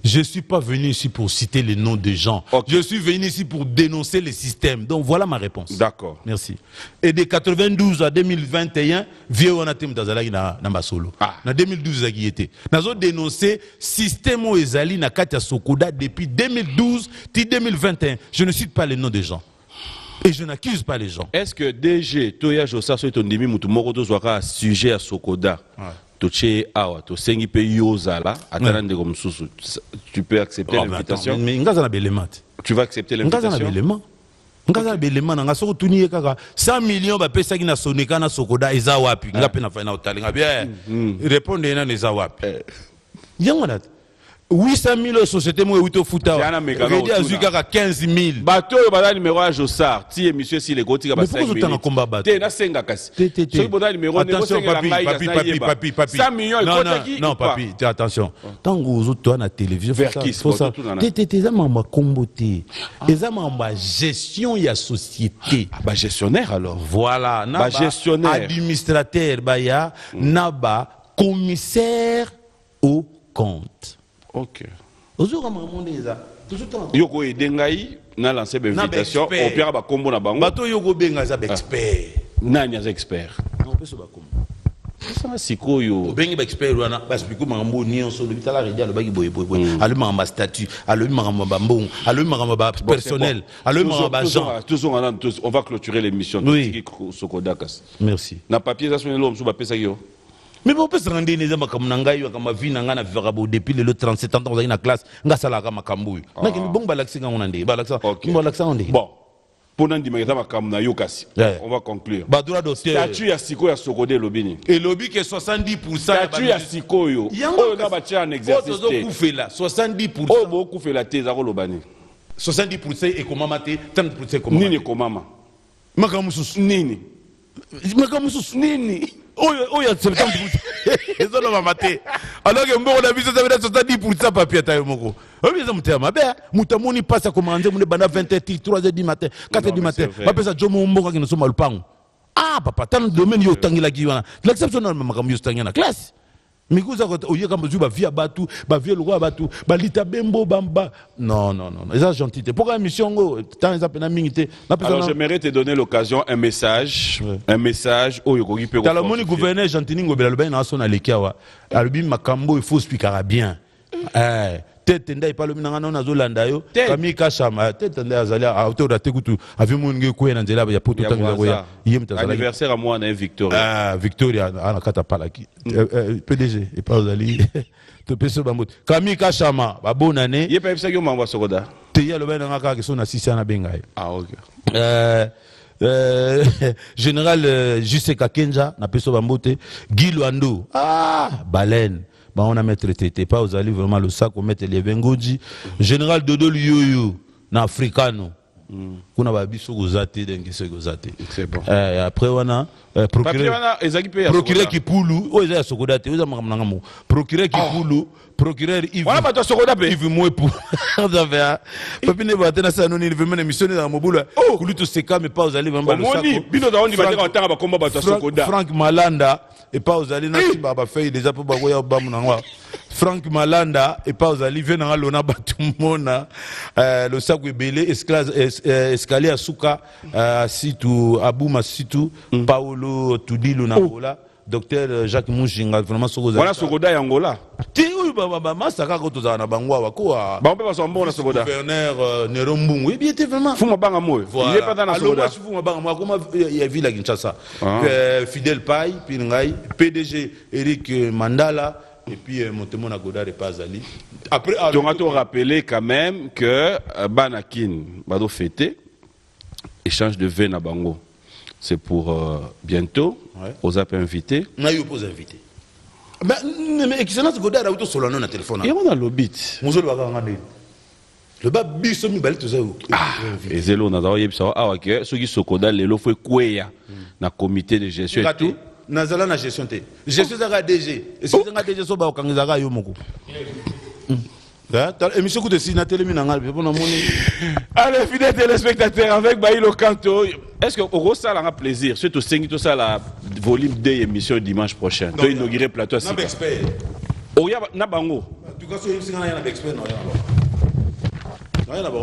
je ne suis pas venu ici pour citer les noms des gens. Okay. Je suis venu ici pour dénoncer le système. Donc voilà ma réponse. D'accord. Merci. Et de 92 à 2021, vieux on a été dans ma solo. En 2012, il était. Nous avons dénoncé le système où Ezali na Katia Sokoda depuis 2012 jusqu'à 2021. Je ne cite pas les noms des gens. Et je n'accuse pas les gens. Est-ce que DG, Toya Jossa, soit ton demi, Moutoumoro, soit sujet à Sokoda? Tu peux accepter l'invitation. Mais tu vas accepter l'invitation. 100 millions ba pesa ki na soneka na Sokoda eza wapi nga pe na fina otalinga bien répondre na eza wapi yango na 800 000 société moi uto futa Diana Mekano Redi azuka ka 15 000 bato oyo baza numéro ya Jossard ti émission si les gotika ba Mais pourquoi 5 autant minutes combat bato te na senga kasi Té. soki boza numéro Attention papi 100 millions non ekotaki non papi attention tango ozo toi na télévision Vers qui, faut ça tout nana. té za mamba kombo té eza mamba gestion ya société ba gestionnaire alors voilà na Ba gestionnaire. administrateur baya na ba commissaire au compte OK ozo kama monde eza toujours temps yoko edengai na lancer ba invitation expert. au pire ba kombo na bango bato yoko benga za expert nani az expert non peso ba kombo ça sikoyo obengi baexpert wana baspliku makambo nyonso olobi tala redi alobaki boyeboye alobi makambo ba statut alobi makambo ba mbongo alobi makambo ba personnel alobi makambo ba agent on va clôturer l'émission Oui. Sokodakas merci na papier za sonelo msu ba pesa yo mais bopesaka ndeni eza makambo na ngai makambo vi na ngai na vivaka bo depuis lelo 37 ans ozali na classe nga asalaka makambo oyo nakende bongo balakisi ngango na ndenge balakisa ngo ndenge bon pendant ndimaka makambo na yo kasi Yeah. on va conclure badura docteur statut ya sikoyo ya Sokode lobini elobi ke 70% statut ya sikoyo oyo na batia en exercice te ozokufela 70% oyo bokufela te eza kolobani 70% ekomama te 30% ekomama nini komama makambo mosusu nini makambo mosusu nini oyo 70% ezolobama te alors ke mbongo na biso ezabela 70% papier ata yo moko oyo eza motema mabe moto amoni mpasi akomaka nzembo nde banda 20h 3h du matin 4h du matin bapesa jomo mbongo akende soma lupango ah papa tana domaine yo otangelaki wana lakisa biso na makambo yo otangi na classe mikuza oyeka mozwi bavia batu bavia lokwa batu balita bembo bamba non eza gentil te pourquoi émission ngo tant eza pena mingi te alors j'aimerais te donner l'occasion un message oyo koki pe tala moni gouverneur gentini ngobela lobai na aso na leki awa alobi makambo il faut spikara bien tete ndai palobi na ngana nazolanda yo kami kashama tete ndai azali auteur te kutu avi monge ko na nzela ya poto tanga ko ya yem tazala anniversaire à moi na Victoria Victoria ana kata palaki PDG et pas azali to peso bamot kami kashama ba bonne année ye pa epsa yo mangwa Sokoda te ya lobai na ngaka ke so na sisi na benga OK général Juste Kakenja na peso bambote Guy Luando baleine bah on a mettre traité pas aux allez vraiment le sac on mettre les bengoji général Dodo Yoyo na africano kuna ba biso gozate dengi se gozate c'est bon après wana procureur Kipulu o eza Sokoda te oza makamna ngamo procureur Kipulu procureur Yves wana bato Sokoda pe Yves Mwepu davea papine ba tena sa noni vraiment émission na mobula kuluto seka mais pas aux allez vraiment le sac bino da ondi bateka otanga ba komba bato Sokoda Frank Malanda et pas aux allez na simba ba fait déjà pour ba goya ba munangwa Frank Malanda et pas aux allez venanga lona batumona le sac ebele escalier à Souka situ Abuma situ Paolo Tudilo Nabola docteur Jacques Mouchinga vraiment Sokoda voilà Sokoda ya Angola ti uyu baba masaka ko tozana na bangwa wakoa ba mpe baso mbona Sokoda gouverneur Nerombungu et bien était vraiment fuma banga moyo il est pas dans la Sokoda fuma banga moi comme ya ville à Kinshasa Fidel Pai puis ngai PDG Eric Mandala et puis Montemo na Godard et pas Ali après on a rappelé quand même que Banakin bado fêter échange de vin à Bango c'est pour bientôt aux appels invités on a eu aux invités mais excellence Godard a auto solano na téléphone et on a l'obit mozolo bakanga ndeni le ba biso mi balito za et zelo na zawo yebisa awa ke soki Sokoda lelo fo kweya na comité de gestion et tout nazala na gestion te gestion za DG et c'est nga DG so ba okangisa ka yo moko émission coûte si na télé mina ngal pour moni allez fidèles téléspectateurs avec Bailo Kanto est-ce que au ça a plaisir surtout 5 tout ça la volume 2 émission dimanche prochain to inaugurer plateau na expert o ya na bango tu ka so yimsinga na expert na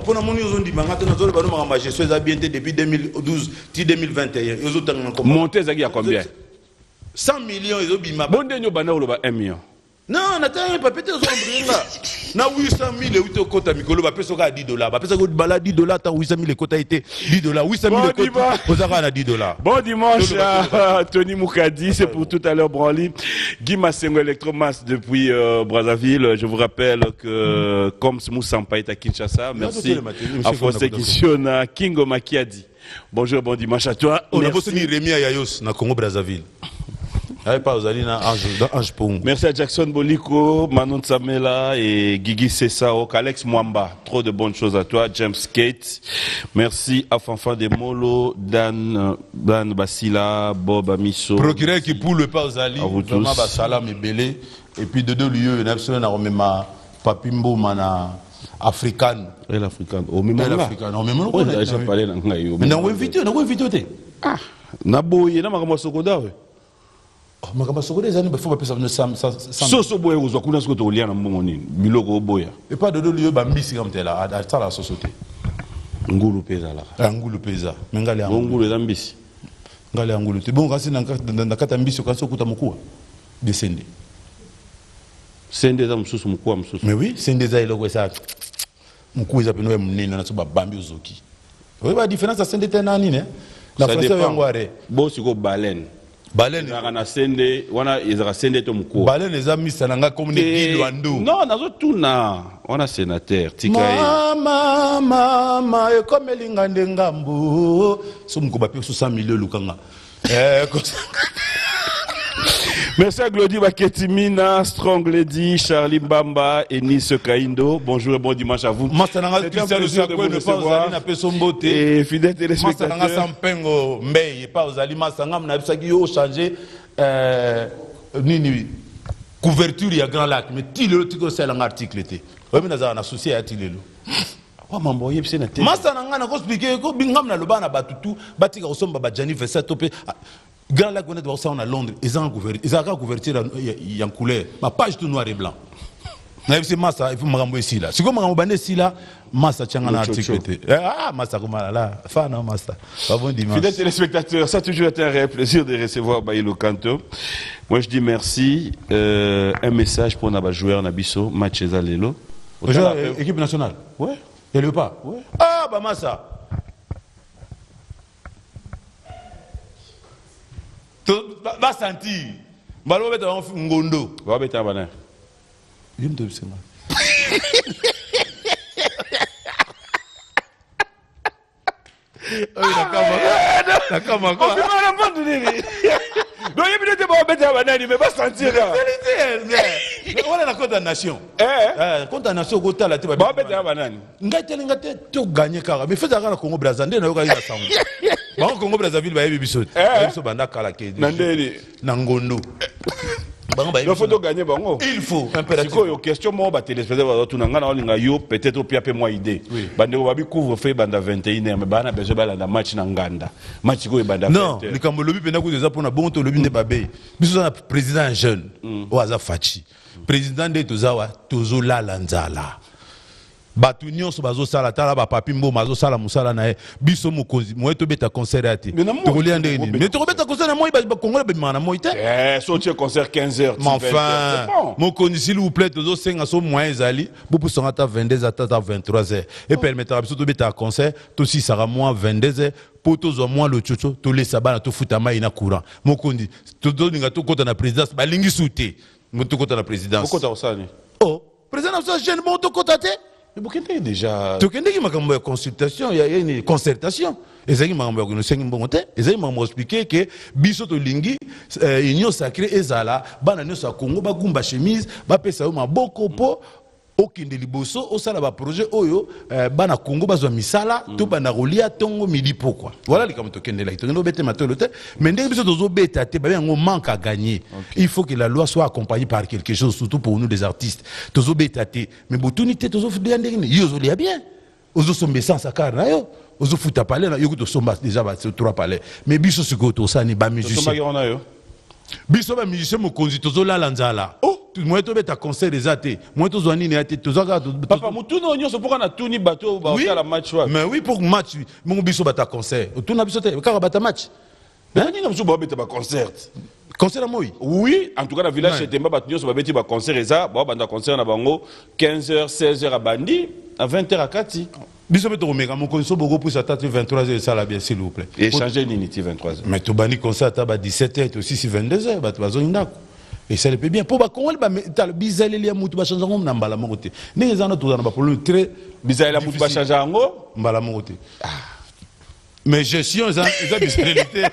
pour moni ozondi banga te na zolo ba no ma gestion za bien depuis 2012 ti 2021 yozo tanga comme monter zaki à combien 100 millions ezo bima bonde nyo bana oloba 1 million non natanga papete zo mbringa na 800 000 euto kota mikolo ba peso ka $10 ba peso ko bala $10 ta 800 000 kota été $10 800 000 kota ozaka na $10 bon dimanche à Tony Moukadi c'est pour tout à l'heure Branly Guy Massengo Electromas depuis Brazzaville je vous rappelle que comme Moussampa est à Kinshasa merci à Fossé Kishona Kingo Makiadi bonjour bon dimanche à toi on a bossé Rémi Ayayos na Congo Brazzaville Pas aux alliés Ange Poum. Merci à Jackson Boliko, Manon Samela et Guigui Sessao, Alex Mwamba. Trop de bonnes choses à toi. James Kate. Merci à Fanfan de Molo, Dan Basila, Bob Amiso. Procureur qui pour le pas aux alliés. À vous tous. Salam et Belé. Et puis de deux lieux, il y a un Papimbo Mana africaine. Elle africaine. Au même moment. J'ai parlé dans le mais on a invité. Ah, Naboye, na makambo sokoda we. Makambo sokoda ezani ba faut pas ça Soso boye uzwa kuna sokoto olia na mbongo nini. Biloko boya. Et pas de deux lieux ba mbisi comme tel là, à la société. Ngulu peza la. Ngulu peza. Mengali ngulu za mbisi. Ngali ngulu. Te bon kasi na kata mbisi ko sokuta mukua. Descendre. Sende za msusu mkuu msusu. Mais oui, sende za iloko ça. Mkuu za peno mnene na so ba bambi uzoki. Oui, la différence à sende tena nini la français yangware. Bo siko baleine. Baleine na sende wana ezaka sende to mkuu. Baleine eza misa nanga comme ni Lwando. Non, nazo tuna. Wana sénateur tika mama e comme lingande ngambo. So mkoba pe 100 millions lukanga. Merci à Glody Baketimina, Strong Lady, Charlie Mbamba et Nice Kaindo. Bonjour et bon dimanche à vous. C'est un plaisir de vous recevoir. Et fidèles téléspectateurs. Couverture, il y a Grand Lac, mais Tilelo, c'est un article. Oui, mais nous avons associé à Tilelo. Masa nanga ko expliquer ko bingam na loba na batutu batika osomba ba Jani Versailles topé Grand Lac on ça on à Londres ils ont couverture en couleur ma page tout noir et blanc na c'est masa il faut magambo ici là c'est comme magambo bande ici là masa tianga na article masa comme là fana masa bon dimanche. Fidèles téléspectateurs, ça a toujours été un réel plaisir de recevoir Baïlo Kanto. Moi je dis merci, un message pour Naba joueur Nabiso match ezalelo. Équipe nationale. Ouais. Il ne veut pas. Ouais. Ah, bah, massa. Va sentir. Va le mettre en ngondo. Va mettre en banane. Il me dit donc il me dit bon mettre en banane mais pas sentir là. On a la condamnation. Condamnation au total. Bon mettre en banane. Ngate to gagner car mais faisait la Congo Brazzaville na yoka sango. Bon Congo Brazzaville ba yebi biso. Biso banda kala ke. Nandeli nangondo. Il faut gagner bango. Il faut impérativement. Une question moi ba téléspectateur ba tunanga na olinga yo peut-être au piapé moi idée. Bande ko babi couvre fait banda 21h mais bana besoin bala na match na nganda. Match ko banda 20h. Non, le kambo lobi pena ko déjà pour na bon to lobi ne babe. Biso na président jeune. O aza fachi. Président de tozawa tozo la lanzala. Batu nyonso bazo sala tala ba papi mbo mazo sala musala na biso mokonzi mo to beta concert ati to kolia ndeni mais to beta concert na moi ba Congo be mana moi te so tu concert 15h enfin mokonzi s'il vous plaît tozo senga so moyen zali bu pour songa ta 22h ta 23h et permettra biso to beta concert to si sera moins 22h pour to zo moins le chocho to le sabana to futa mai na courant mokonzi to do ninga to kota na présidence ba lingi souté mo to kota na présidence kota osani oh président ça jeune mo to kota te. Mais pourquoi déjà tu connais que consultation il y a une concertation et ça qui m'a dit que nous bon et ça m'a expliqué que biso to lingi union sacrée ezala bana nyonso ya Congo ba gumba chemise ba pesa yo maboko po okende liboso osala ba projet oyo bana Congo bazwa misala to bana rolia tongo midi pourquoi voilà les comme to kende là to no bete matolo te mais ndenge biso tozo beta te ba yango manque à gagner il faut que la loi soit accompagnée par quelque chose surtout pour nous des artistes tozo beta te mais botunité tozo fudia ndenge yo zo lia bien ozo sombe sans akar na yo ozo futa palais na yo to somba déjà ba trois palais mais biso siko to sani ba musicien biso ba musicien mokonzi tozo la lanzala moi to beta concert des athées moi to zoni ne athée to zaka papa mutuno nyonso pourquoi na tuni bato ba la match wa mais oui pour match mon biso bata concert tuna biso te ka bata match hein ni na biso ba beta ba concert concert moi oui en tout cas na village chez Temba bato nyonso ba beti ba concert eza ba banda concert na bango 15h 16h à bandi à 20h à kati biso beto omeka mon konso bogo pour ça 23h ça la bien s'il vous plaît et changer l'unité 23h mais to bani concert ta ba 17h aussi 22h bato bazo ndako et ça le peut bien pour ba Congo ba tal bizaleli ya mutu ba changer ngom na mbala moko te ndenge zana to na ba problème très bizaleli ya mutu ba changer ngo mbala moko te Mais gestion, ils ont biséralité.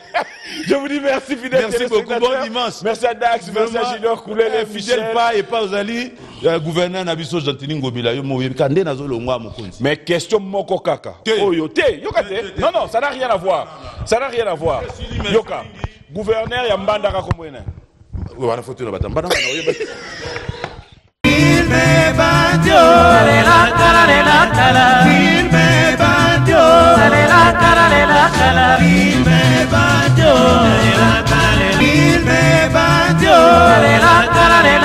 Je vous dis merci, fidèle. Merci beaucoup, bon dimanche. Merci à Dax, merci à Junior Koulele, Fidèle pas et pas aux alliés. Gouverneur Nabiso Gentini Ngobila, yo mo kande na zo longwa mokonzi. Mais question moko kaka. Yoka te. Non, ça n'a rien à voir. Ça n'a rien à voir. Yoka, gouverneur ya mbanda ka komwena. Wana photo na batambana na oyeba. Il me bandio, la cara de la cara. Il me bandio, la cara de la cara. Il me bandio, la cara. Il me bandio, la cara de